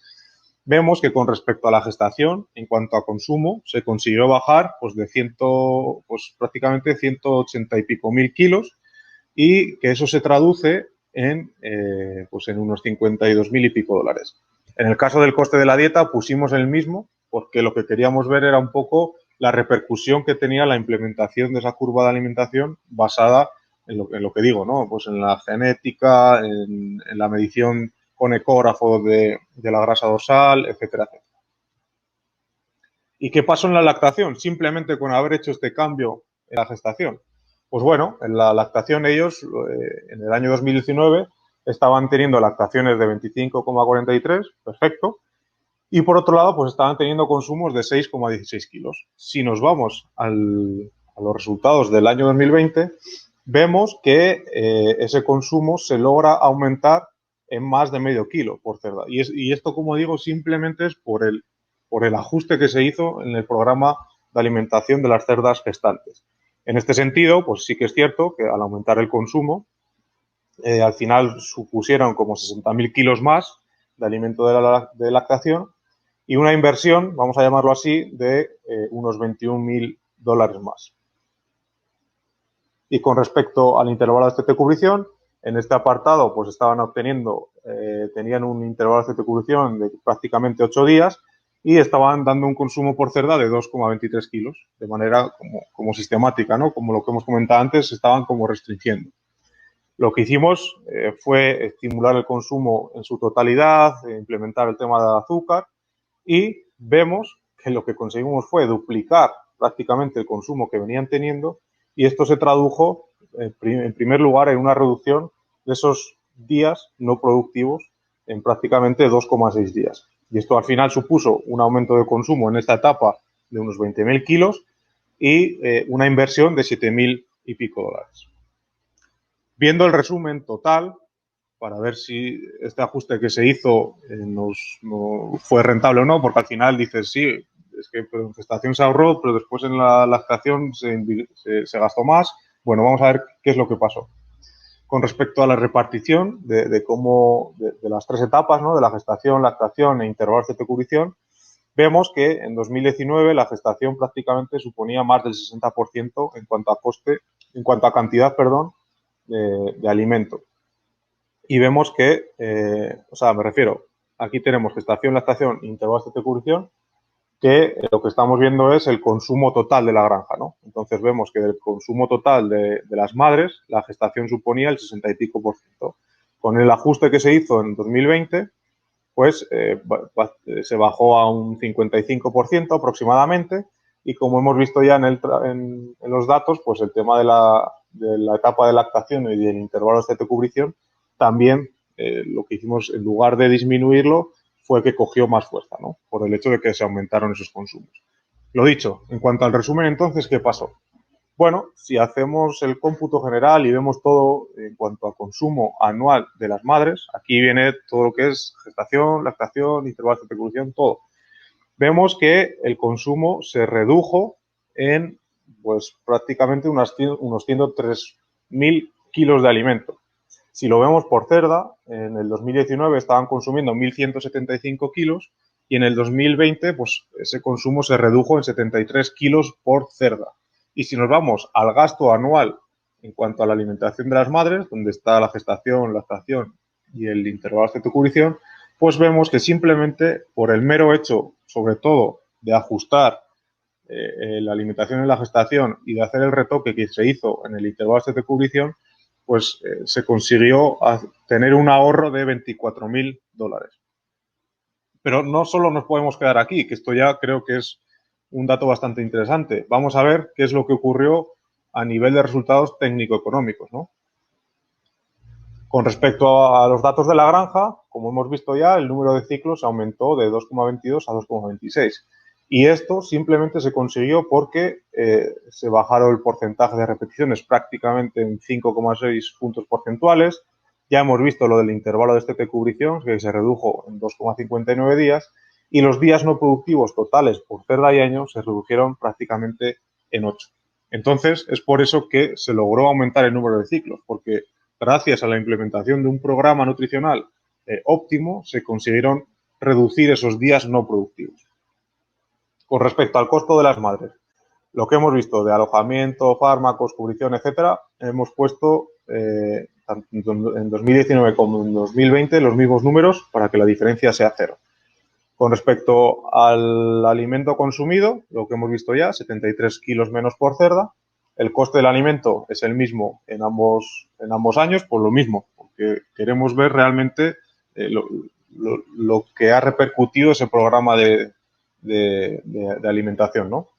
vemos que con respecto a la gestación, en cuanto a consumo, se consiguió bajar pues prácticamente 180 y pico mil kilos, y que eso se traduce en unos 52.000 y pico dólares. En el caso del coste de la dieta pusimos el mismo porque lo que queríamos ver era un poco la repercusión que tenía la implementación de esa curva de alimentación basada en lo que digo, ¿no? Pues en la genética, en la medición con ecógrafo de la grasa dorsal, etcétera, etcétera. ¿Y qué pasó en la lactación? Simplemente con haber hecho este cambio en la gestación. Pues bueno, en la lactación ellos, en el año 2019, estaban teniendo lactaciones de 25,43, perfecto, y por otro lado, pues estaban teniendo consumos de 6,16 kilos. Si nos vamos a los resultados del año 2020, vemos que ese consumo se logra aumentar en más de medio kilo por cerda. Y esto, como digo, simplemente es por el ajuste que se hizo en el programa de alimentación de las cerdas gestantes. En este sentido, pues sí que es cierto que al aumentar el consumo, al final supusieron como 60.000 kilos más de alimento de lactación y una inversión, vamos a llamarlo así, de unos $21.000 más. Y con respecto al intervalo de CT-cubrición, en este apartado pues estaban obteniendo, tenían un intervalo de CT-cubrición de prácticamente 8 días y estaban dando un consumo por cerda de 2,23 kilos, de manera como sistemática, ¿no? Como lo que hemos comentado antes, estaban como restringiendo. Lo que hicimos fue estimular el consumo en su totalidad, implementar el tema del azúcar y vemos que lo que conseguimos fue duplicar prácticamente el consumo que venían teniendo y esto se tradujo en primer lugar en una reducción de esos días no productivos en prácticamente 2,6 días. Y esto al final supuso un aumento de consumo en esta etapa de unos 20.000 kilos y una inversión de 7.000 y pico dólares. Viendo el resumen total, para ver si este ajuste que se hizo nos fue rentable o no, porque al final dices, sí, es que en gestación se ahorró, pero después en la lactación se gastó más. Bueno, vamos a ver qué es lo que pasó. Con respecto a la repartición de las tres etapas, ¿no? De la gestación, lactación e intervalos de cubrición, vemos que en 2019 la gestación prácticamente suponía más del 60% en cuanto a coste, en cuanto a cantidad, perdón, de alimento. Y vemos que, me refiero, aquí tenemos gestación, lactación, intervalos de cubrición, que lo que estamos viendo es el consumo total de la granja, ¿no? Entonces vemos que del consumo total de las madres, la gestación suponía el 60 y pico por ciento. Con el ajuste que se hizo en 2020, pues se bajó a un 55% aproximadamente y como hemos visto ya en los datos, pues el tema de la etapa de lactación y del intervalo de cubrición también lo que hicimos, en lugar de disminuirlo, fue que cogió más fuerza, ¿no? Por el hecho de que se aumentaron esos consumos. Lo dicho, en cuanto al resumen, entonces, ¿qué pasó? Bueno, si hacemos el cómputo general y vemos todo en cuanto a consumo anual de las madres, aquí viene todo lo que es gestación, lactación, intervalos de fecundación, todo. Vemos que el consumo se redujo en, pues, prácticamente unos 103.000 kilos de alimento. Si lo vemos por cerda, en el 2019 estaban consumiendo 1.175 kilos y en el 2020, pues, ese consumo se redujo en 73 kilos por cerda. Y si nos vamos al gasto anual en cuanto a la alimentación de las madres, donde está la gestación, lactación y el intervalo de cubrición, pues vemos que simplemente por el mero hecho, sobre todo, de ajustar la alimentación en la gestación y de hacer el retoque que se hizo en el intervalo de cubrición, pues se consiguió tener un ahorro de $24.000. Pero no solo nos podemos quedar aquí, que esto ya creo que es un dato bastante interesante. Vamos a ver qué es lo que ocurrió a nivel de resultados técnico-económicos, ¿no? Con respecto a los datos de la granja, como hemos visto ya, el número de ciclos aumentó de 2,22 a 2,26. Y esto simplemente se consiguió porque se bajaron el porcentaje de repeticiones prácticamente en 5,6 puntos porcentuales. Ya hemos visto lo del intervalo de este cubrición, que se redujo en 2,59 días. Y los días no productivos totales por cerda y año se redujeron prácticamente en 8. Entonces, es por eso que se logró aumentar el número de ciclos, porque gracias a la implementación de un programa nutricional óptimo, se consiguieron reducir esos días no productivos. Con respecto al costo de las madres, lo que hemos visto de alojamiento, fármacos, cubrición, etcétera, hemos puesto tanto en 2019 como en 2020 los mismos números para que la diferencia sea cero. Con respecto al alimento consumido, lo que hemos visto ya, 73 kilos menos por cerda. El coste del alimento es el mismo en ambos años, por lo mismo, porque queremos ver realmente lo que ha repercutido ese programa de alimentación, ¿no?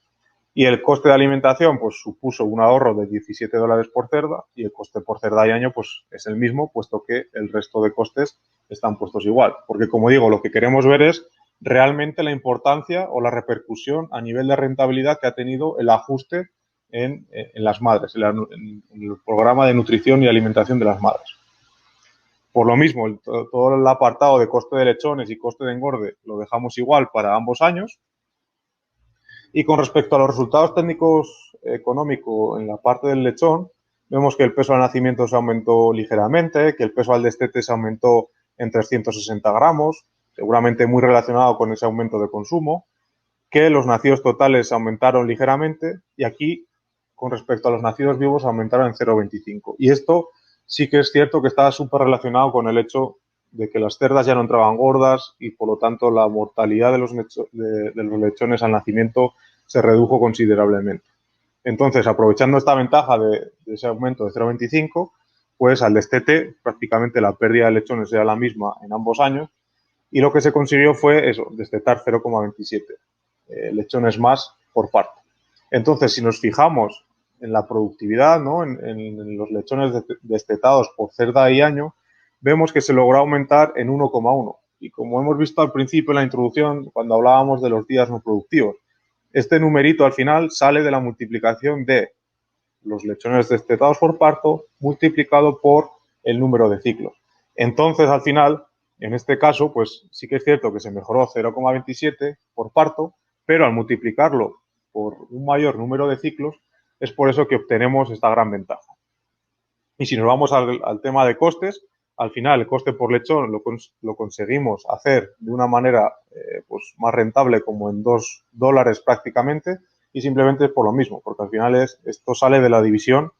Y el coste de alimentación pues supuso un ahorro de $17 por cerda y el coste por cerda y año pues es el mismo, puesto que el resto de costes están puestos igual. Porque, como digo, lo que queremos ver es realmente la importancia o la repercusión a nivel de rentabilidad que ha tenido el ajuste en las madres, en el programa de nutrición y alimentación de las madres. Por lo mismo, todo el apartado de coste de lechones y coste de engorde lo dejamos igual para ambos años. Y con respecto a los resultados técnicos económicos en la parte del lechón, vemos que el peso al nacimiento se aumentó ligeramente, que el peso al destete se aumentó en 360 gramos, seguramente muy relacionado con ese aumento de consumo, que los nacidos totales aumentaron ligeramente y aquí, con respecto a los nacidos vivos, aumentaron en 0,25. Y esto sí que es cierto que está súper relacionado con el hecho de que las cerdas ya no entraban gordas y, por lo tanto, la mortalidad de los lechones al nacimiento se redujo considerablemente. Entonces, aprovechando esta ventaja de ese aumento de 0,25, pues al destete prácticamente la pérdida de lechones era la misma en ambos años y lo que se consiguió fue eso, destetar 0,27 lechones más por parto. Entonces, si nos fijamos en la productividad, ¿no? en los lechones destetados por cerda y año, vemos que se logró aumentar en 1,1. Y como hemos visto al principio en la introducción, cuando hablábamos de los días no productivos, este numerito al final sale de la multiplicación de los lechones destetados por parto multiplicado por el número de ciclos. Entonces, al final, en este caso, pues sí que es cierto que se mejoró 0,27 por parto, pero al multiplicarlo por un mayor número de ciclos, es por eso que obtenemos esta gran ventaja. Y si nos vamos al tema de costes, al final el coste por lechón lo conseguimos hacer de una manera pues más rentable, como en $2 prácticamente, y simplemente es por lo mismo, porque al final esto sale de la división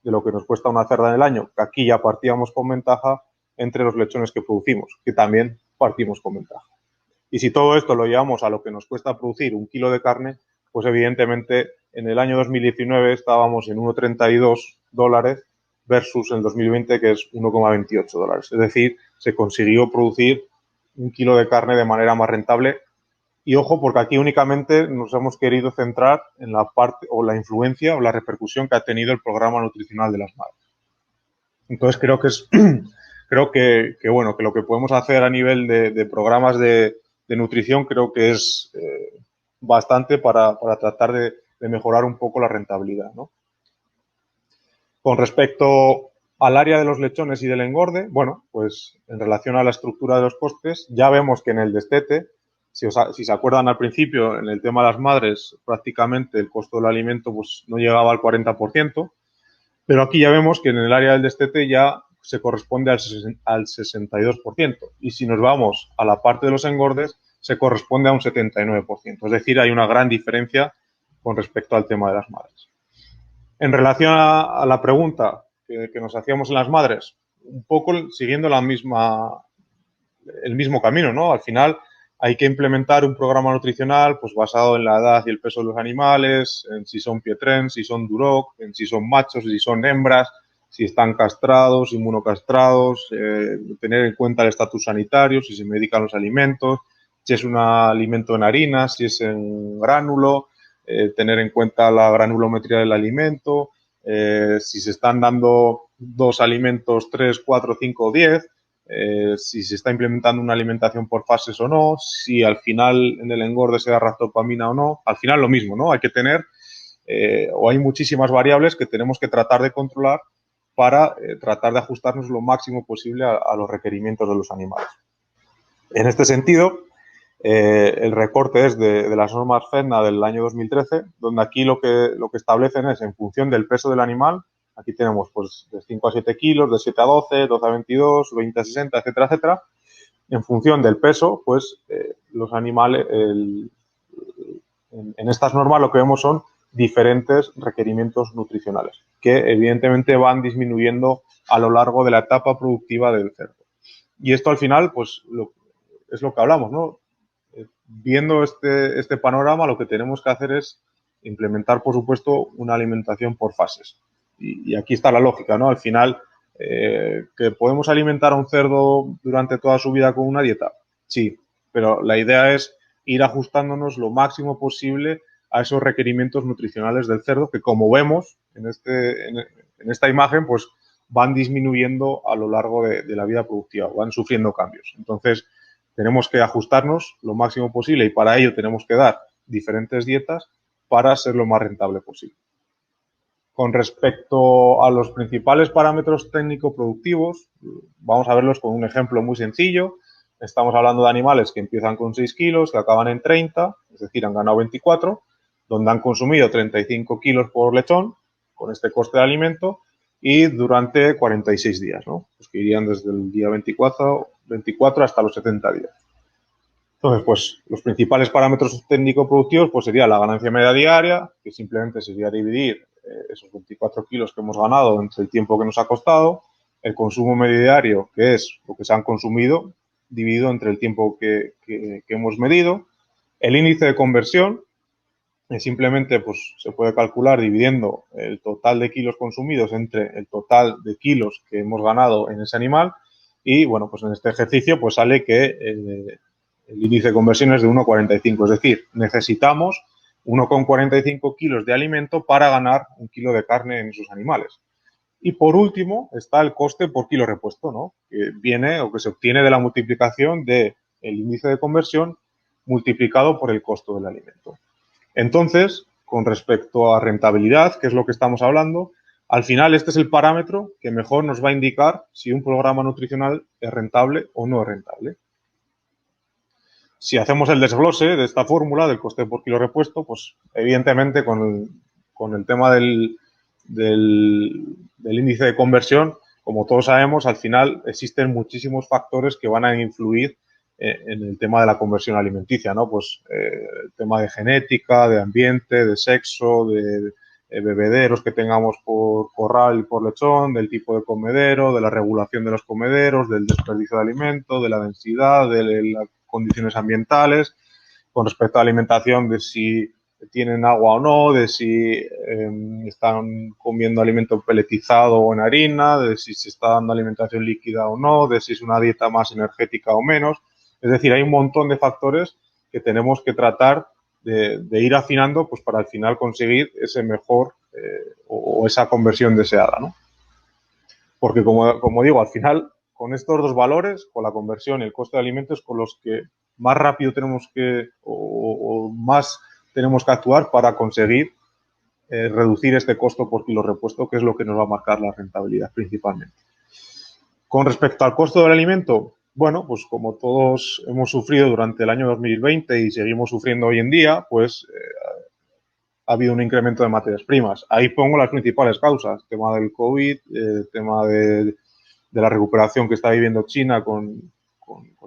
de lo que nos cuesta una cerda en el año, que aquí ya partíamos con ventaja entre los lechones que producimos, que también partimos con ventaja. Y si todo esto lo llevamos a lo que nos cuesta producir un kilo de carne, pues evidentemente en el año 2019 estábamos en $1,32 versus el 2020 que es $1,28. Es decir, se consiguió producir un kilo de carne de manera más rentable. Y ojo, porque aquí únicamente nos hemos querido centrar en la parte o la influencia o la repercusión que ha tenido el programa nutricional de las madres. Entonces creo que bueno, que lo que podemos hacer a nivel de programas de nutrición creo que es bastante para tratar de mejorar un poco la rentabilidad, ¿no? Con respecto al área de los lechones y del engorde, bueno, pues en relación a la estructura de los costes, ya vemos que en el destete, si se acuerdan al principio, en el tema de las madres, prácticamente el costo del alimento pues no llegaba al 40%, pero aquí ya vemos que en el área del destete ya se corresponde al 62%. Y si nos vamos a la parte de los engordes, se corresponde a un 79%. Es decir, hay una gran diferencia con respecto al tema de las madres. En relación a la pregunta que nos hacíamos en las madres, un poco siguiendo el mismo camino, ¿no? Al final hay que implementar un programa nutricional pues basado en la edad y el peso de los animales, en si son pietrens, si son duroc, en si son machos, si son hembras, si están castrados, inmunocastrados, tener en cuenta el estatus sanitario, si se medican los alimentos, si es un alimento en harina, si es en gránulo, tener en cuenta la granulometría del alimento, si se están dando 2 alimentos, 3, 4, 5 o 10, si se está implementando una alimentación por fases o no, si al final en el engorde se da ractopamina o no. Al final lo mismo, ¿no? Hay que tener, o hay muchísimas variables que tenemos que tratar de controlar para tratar de ajustarnos lo máximo posible a los requerimientos de los animales. En este sentido, el recorte es de las normas FEDNA del año 2013, donde aquí lo que establecen es en función del peso del animal. Aquí tenemos pues de 5 a 7 kilos, de 7 a 12, 12 a 22, 20 a 60, etcétera, etcétera. En función del peso, pues los animales, en estas normas lo que vemos son diferentes requerimientos nutricionales que evidentemente van disminuyendo a lo largo de la etapa productiva del cerdo. Y esto al final pues es lo que hablamos, ¿no? viendo este panorama, lo que tenemos que hacer es implementar, por supuesto, una alimentación por fases. Y aquí está la lógica, ¿no? Al final, ¿que podemos alimentar a un cerdo durante toda su vida con una dieta? Sí, pero la idea es ir ajustándonos lo máximo posible a esos requerimientos nutricionales del cerdo que, como vemos en esta imagen, pues van disminuyendo a lo largo de la vida productiva, van sufriendo cambios. Entonces, tenemos que ajustarnos lo máximo posible y para ello tenemos que dar diferentes dietas para ser lo más rentable posible. Con respecto a los principales parámetros técnico-productivos, vamos a verlos con un ejemplo muy sencillo. Estamos hablando de animales que empiezan con 6 kilos, que acaban en 30, es decir, han ganado 24, donde han consumido 35 kilos por lechón, con este coste de alimento, y durante 46 días, ¿no? Pues que irían desde el día 24 hasta los 70 días. Entonces, pues los principales parámetros técnico-productivos pues sería la ganancia media diaria, que simplemente sería dividir esos 24 kilos que hemos ganado entre el tiempo que nos ha costado, el consumo medio diario, que es lo que se han consumido, dividido entre el tiempo que hemos medido, el índice de conversión, que simplemente pues, se puede calcular dividiendo el total de kilos consumidos entre el total de kilos que hemos ganado en ese animal, y bueno, pues en este ejercicio pues sale que el índice de conversión es de 1,45, es decir, necesitamos 1,45 kilos de alimento para ganar 1 kilo de carne en esos animales. Y por último está el coste por kilo repuesto, ¿no? Que viene o que se obtiene de la multiplicación del índice de conversión multiplicado por el costo del alimento. Entonces, con respecto a rentabilidad, que es lo que estamos hablando, al final este es el parámetro que mejor nos va a indicar si un programa nutricional es rentable o no es rentable. Si hacemos el desglose de esta fórmula del coste por kilo repuesto, pues evidentemente con el tema del índice de conversión, como todos sabemos, al final existen muchísimos factores que van a influir en el tema de la conversión alimenticia, ¿no? Pues el tema de genética, de ambiente, de sexo, de bebederos que tengamos por corral y por lechón, del tipo de comedero, de la regulación de los comederos, del desperdicio de alimento, de la densidad, de las condiciones ambientales, con respecto a la alimentación, de si tienen agua o no, de si están comiendo alimento peletizado o en harina, de si se está dando alimentación líquida o no, de si es una dieta más energética o menos. Es decir, hay un montón de factores que tenemos que tratar de ir afinando pues para al final conseguir ese mejor o esa conversión deseada, ¿no? Porque como digo, al final con estos dos valores, con la conversión y el coste de alimentos, con los que más rápido tenemos que o más tenemos que actuar para conseguir reducir este costo por kilo repuesto, que es lo que nos va a marcar la rentabilidad principalmente. Con respecto al costo del alimento, bueno, pues como todos hemos sufrido durante el año 2020 y seguimos sufriendo hoy en día, pues ha habido un incremento de materias primas. Ahí pongo las principales causas, tema del COVID, tema de la recuperación que está viviendo China con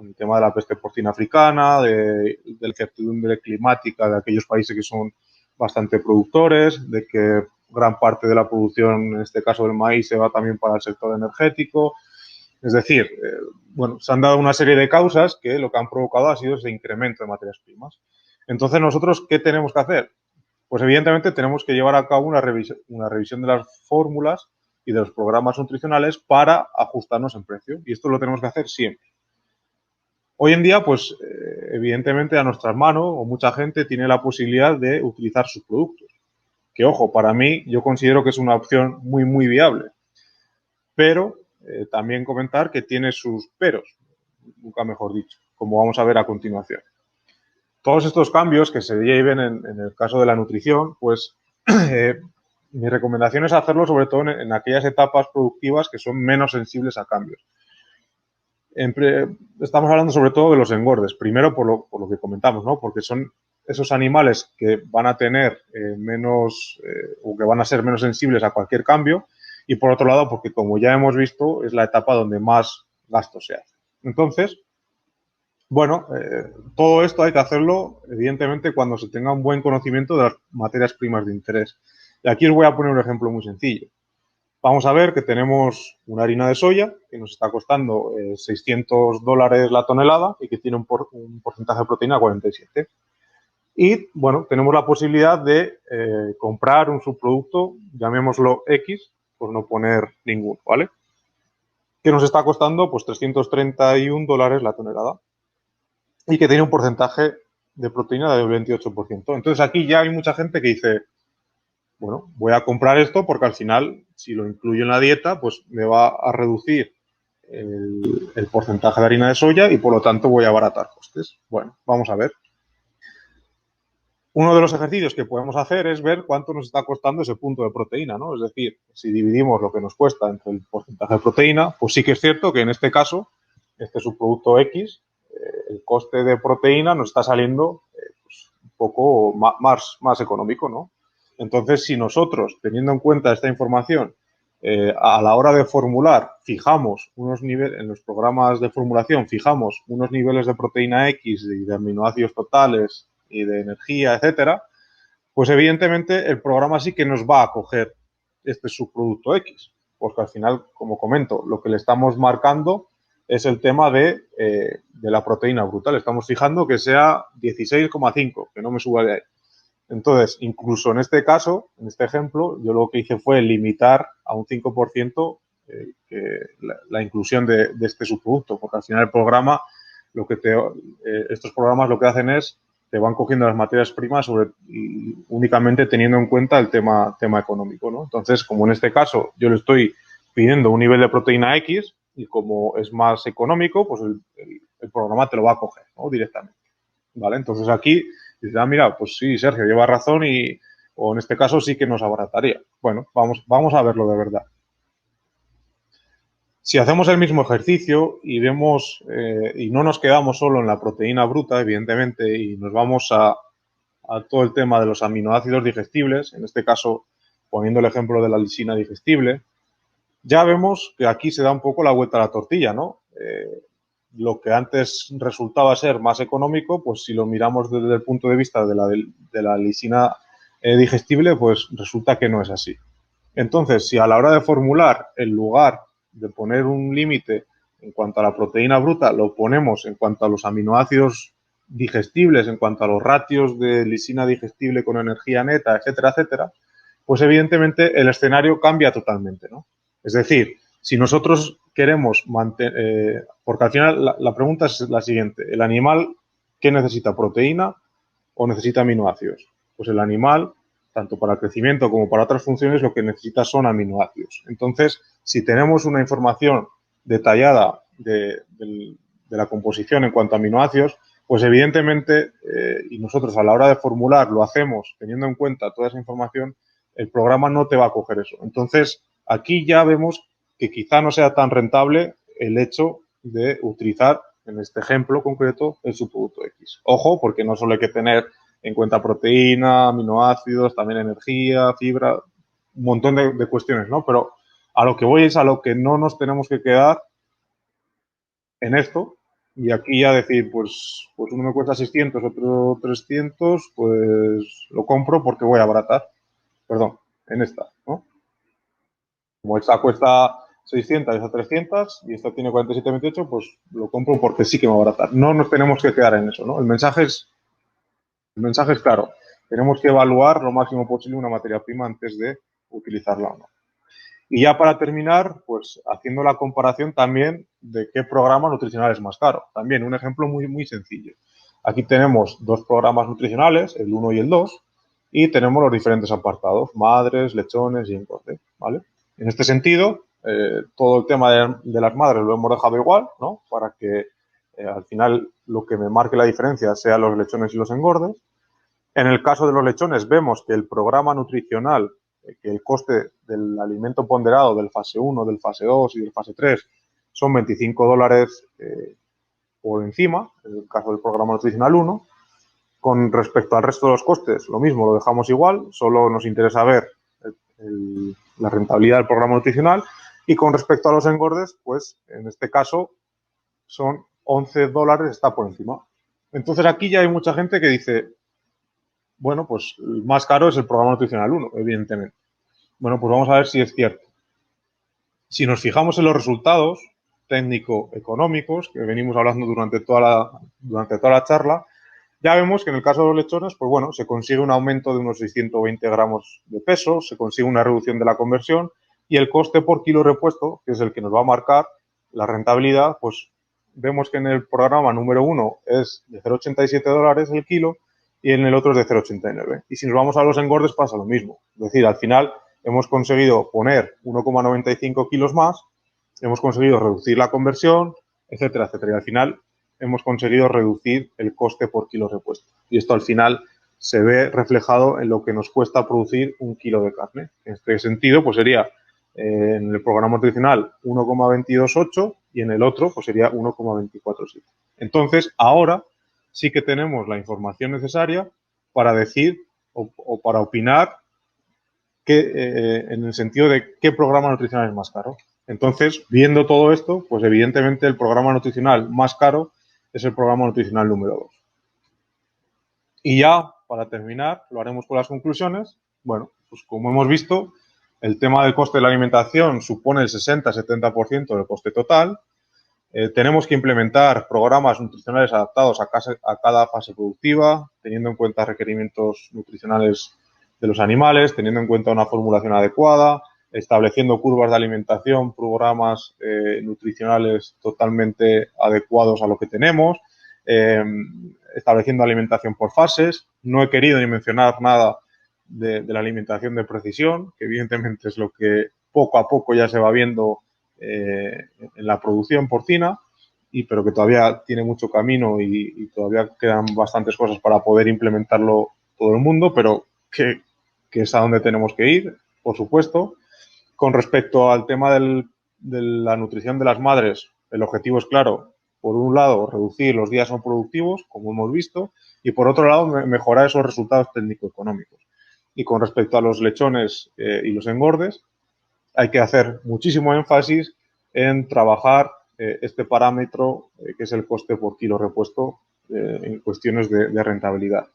el tema de la peste porcina africana, de la incertidumbre climática de aquellos países que son bastante productores, de que gran parte de la producción, en este caso del maíz, se va también para el sector energético. Es decir, bueno, se han dado una serie de causas que lo que han provocado ha sido ese incremento de materias primas. Entonces, nosotros, ¿qué tenemos que hacer? Pues evidentemente tenemos que llevar a cabo una revisión de las fórmulas y de los programas nutricionales para ajustarnos en precio. Y esto lo tenemos que hacer siempre. Hoy en día, pues evidentemente a nuestras manos o mucha gente tiene la posibilidad de utilizar sus productos. Que ojo, para mí yo considero que es una opción muy, muy viable. Pero también comentar que tiene sus peros, nunca mejor dicho, como vamos a ver a continuación. Todos estos cambios que se lleven en el caso de la nutrición, pues mi recomendación es hacerlo sobre todo en aquellas etapas productivas que son menos sensibles a cambios. Estamos hablando sobre todo de los engordes, primero por lo que comentamos, ¿no? Porque son esos animales que van a tener o que van a ser menos sensibles a cualquier cambio, y por otro lado porque, como ya hemos visto, es la etapa donde más gasto se hace. Entonces, bueno, todo esto hay que hacerlo, evidentemente, cuando se tenga un buen conocimiento de las materias primas de interés. Y aquí os voy a poner un ejemplo muy sencillo. vamos a ver que tenemos una harina de soya que nos está costando $600 la tonelada y que tiene un porcentaje de proteína 47. Y, bueno, tenemos la posibilidad de comprar un subproducto, llamémoslo X, por no poner ninguno, ¿vale? Que nos está costando, pues, $331 la tonelada y que tiene un porcentaje de proteína del 28%. Entonces, aquí ya hay mucha gente que dice, bueno, voy a comprar esto porque al final, si lo incluyo en la dieta, pues me va a reducir el porcentaje de harina de soya y por lo tanto voy a abaratar costes. Bueno, vamos a ver. Uno de los ejercicios que podemos hacer es ver cuánto nos está costando ese punto de proteína, ¿no? Es decir, si dividimos lo que nos cuesta entre el porcentaje de proteína, pues sí que es cierto que en este caso, este subproducto X, el coste de proteína nos está saliendo pues, un poco más económico, ¿no? Entonces, si nosotros, teniendo en cuenta esta información, a la hora de formular, fijamos unos niveles, en los programas de formulación, fijamos unos niveles de proteína X y de aminoácidos totales y de energía, etcétera, pues evidentemente el programa sí que nos va a coger este subproducto X, porque al final, como comento, lo que le estamos marcando es el tema de la proteína bruta. Le estamos fijando que sea 16,5, que no me suba de ahí. Entonces, incluso en este caso, en este ejemplo, yo lo que hice fue limitar a un 5% la inclusión de este subproducto, porque al final el programa, estos programas lo que hacen es te van cogiendo las materias primas y únicamente teniendo en cuenta el tema económico, ¿no? Entonces, como en este caso yo le estoy pidiendo un nivel de proteína X y como es más económico, pues el programa te lo va a coger, ¿no? Directamente, ¿vale? Entonces aquí dices, mira, pues sí, Sergio lleva razón o en este caso sí que nos abarataría. Bueno, vamos a verlo de verdad. Si hacemos el mismo ejercicio y vemos y no nos quedamos solo en la proteína bruta, evidentemente, y nos vamos a todo el tema de los aminoácidos digestibles, en este caso poniendo el ejemplo de la lisina digestible, ya vemos que aquí se da un poco la vuelta a la tortilla, ¿no? Lo que antes resultaba ser más económico, pues si lo miramos desde el punto de vista de la lisina digestible, pues resulta que no es así. Entonces, si a la hora de formular, en lugar de poner un límite en cuanto a la proteína bruta, lo ponemos en cuanto a los aminoácidos digestibles, en cuanto a los ratios de lisina digestible con energía neta, etcétera, etcétera, pues evidentemente el escenario cambia totalmente, ¿no? Es decir, si nosotros queremos mantener, porque al final la pregunta es la siguiente, ¿el animal qué necesita? ¿Proteína o necesita aminoácidos? Pues el animal, tanto para el crecimiento como para otras funciones, lo que necesita son aminoácidos. Entonces, si tenemos una información detallada de la composición en cuanto a aminoácidos, pues evidentemente, y nosotros a la hora de formular lo hacemos teniendo en cuenta toda esa información, el programa no te va a coger eso. Entonces, aquí ya vemos que quizá no sea tan rentable el hecho de utilizar, en este ejemplo concreto, el subproducto X. Ojo, porque no solo hay que tener en cuenta proteína, aminoácidos, también energía, fibra, un montón de cuestiones, ¿no? Pero a lo que voy es a lo que no nos tenemos que quedar en esto. Y aquí ya decir, pues uno me cuesta 600, otro 300, pues lo compro porque voy a abaratar. Perdón, en esta, ¿no? Como esta cuesta 600 y esta 300 y esta tiene 47,28, pues lo compro porque sí que me va a abaratar. No nos tenemos que quedar en eso, ¿no? El mensaje es claro. Tenemos que evaluar lo máximo posible una materia prima antes de utilizarla o no. Y ya para terminar, pues haciendo la comparación también de qué programa nutricional es más caro. También un ejemplo muy, muy sencillo. Aquí tenemos dos programas nutricionales, el 1 y el 2, y tenemos los diferentes apartados, madres, lechones y engorde, ¿vale? En este sentido, todo el tema de las madres lo hemos dejado igual, ¿no? Para que al final lo que me marque la diferencia sea los lechones y los engordes. En el caso de los lechones vemos que el programa nutricional, que el coste del alimento ponderado del fase 1, del fase 2 y del fase 3 son $25 por encima, en el caso del programa nutricional 1. Con respecto al resto de los costes, lo mismo, lo dejamos igual, solo nos interesa ver la rentabilidad del programa nutricional. Y con respecto a los engordes, pues en este caso son $11, está por encima. Entonces aquí ya hay mucha gente que dice, bueno, pues el más caro es el programa nutricional 1, evidentemente. Bueno, pues vamos a ver si es cierto. Si nos fijamos en los resultados técnico-económicos que venimos hablando durante toda la charla, ya vemos que en el caso de los lechones, pues bueno, se consigue un aumento de unos 620 gramos de peso, se consigue una reducción de la conversión y el coste por kilo repuesto, que es el que nos va a marcar la rentabilidad, pues vemos que en el programa número 1 es de $0,87 el kilo y en el otro es de 0,89. Y si nos vamos a los engordes pasa lo mismo. Es decir, al final hemos conseguido poner 1,95 kilos más, hemos conseguido reducir la conversión, etcétera, etcétera. Y al final hemos conseguido reducir el coste por kilo repuesto. Y esto al final se ve reflejado en lo que nos cuesta producir un kilo de carne. En este sentido, pues sería en el programa nutricional 1,228 y en el otro pues sería 1,247. Entonces, ahora sí que tenemos la información necesaria para decir o para opinar en el sentido de qué programa nutricional es más caro. Entonces, viendo todo esto, pues evidentemente el programa nutricional más caro es el programa nutricional número 2. Y ya, para terminar, lo haremos con las conclusiones. Bueno, pues como hemos visto, el tema del coste de la alimentación supone el 60-70% del coste total. Tenemos que implementar programas nutricionales adaptados a cada fase productiva, teniendo en cuenta requerimientos nutricionales de los animales, teniendo en cuenta una formulación adecuada, estableciendo curvas de alimentación, programas nutricionales totalmente adecuados a lo que tenemos, estableciendo alimentación por fases. No he querido ni mencionar nada de la alimentación de precisión, que evidentemente es lo que poco a poco ya se va viendo en la producción porcina, pero que todavía tiene mucho camino y todavía quedan bastantes cosas para poder implementarlo todo el mundo, pero que es a donde tenemos que ir, por supuesto. Con respecto al tema de la nutrición de las madres, el objetivo es claro. Por un lado, reducir los días no productivos, como hemos visto, y por otro lado, mejorar esos resultados técnico-económicos. Y con respecto a los lechones y los engordes, hay que hacer muchísimo énfasis en trabajar este parámetro que es el coste por kilo repuesto en cuestiones de rentabilidad.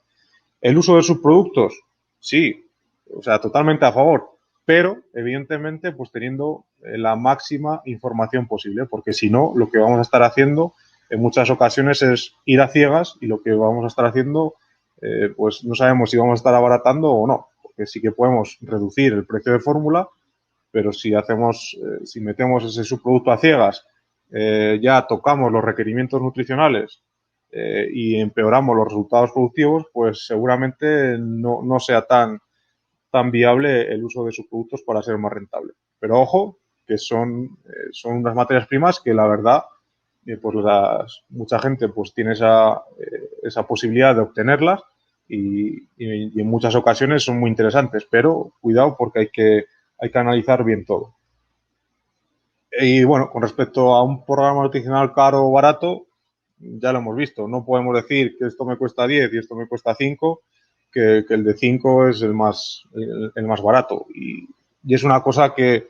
¿El uso de subproductos? Sí, o sea, totalmente a favor, pero evidentemente pues teniendo la máxima información posible, porque si no, lo que vamos a estar haciendo en muchas ocasiones es ir a ciegas y lo que vamos a estar haciendo pues no sabemos si vamos a estar abaratando o no, porque sí que podemos reducir el precio de fórmula, pero si metemos ese subproducto a ciegas, ya tocamos los requerimientos nutricionales y empeoramos los resultados productivos, pues seguramente no sea tan viable el uso de subproductos para ser más rentable. Pero ojo, que son unas materias primas que la verdad, pues mucha gente pues tiene esa posibilidad de obtenerlas y en muchas ocasiones son muy interesantes, pero cuidado porque hay que analizar bien todo. Y bueno, con respecto a un programa nutricional caro o barato, ya lo hemos visto. No podemos decir que esto me cuesta 10 y esto me cuesta 5, que el de 5 es el más barato. Y es una cosa que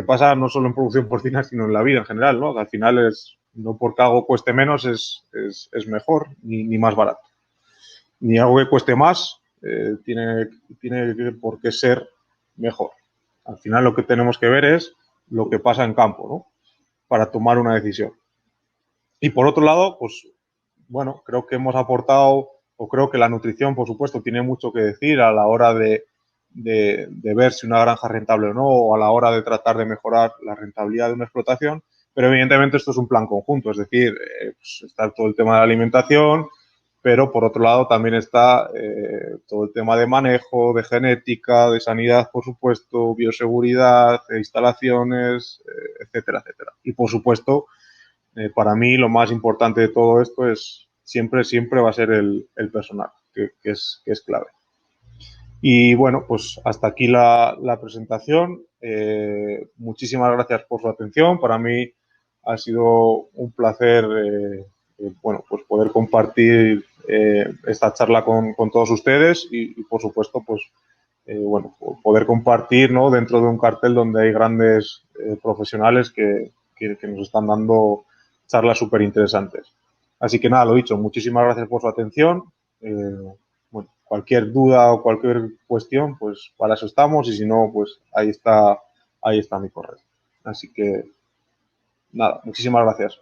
pasa no solo en producción porcina, sino en la vida en general, ¿no? Que al final no porque algo cueste menos es mejor ni más barato. Ni algo que cueste más tiene por qué ser mejor. Al final lo que tenemos que ver es lo que pasa en campo, ¿no? Para tomar una decisión. Y por otro lado, pues bueno, creo que hemos aportado, o creo que la nutrición, por supuesto, tiene mucho que decir a la hora de ver si una granja es rentable o no, o a la hora de tratar de mejorar la rentabilidad de una explotación, pero evidentemente esto es un plan conjunto, es decir, pues está todo el tema de la alimentación, pero por otro lado también está todo el tema de manejo, de genética, de sanidad, por supuesto, bioseguridad, instalaciones, etcétera, etcétera. Y por supuesto, para mí lo más importante de todo esto es siempre va a ser el personal, que es clave. Y bueno, pues hasta aquí la presentación. Muchísimas gracias por su atención. Para mí ha sido un placer bueno, pues poder compartir esta charla con todos ustedes y por supuesto, pues bueno, poder compartir, ¿no?, dentro de un cartel donde hay grandes profesionales que nos están dando charlas súper interesantes. Así que nada, lo dicho, muchísimas gracias por su atención. Bueno, cualquier duda o cualquier cuestión, pues para eso estamos y si no, pues ahí está ahí está mi correo. Así que, nada, muchísimas gracias.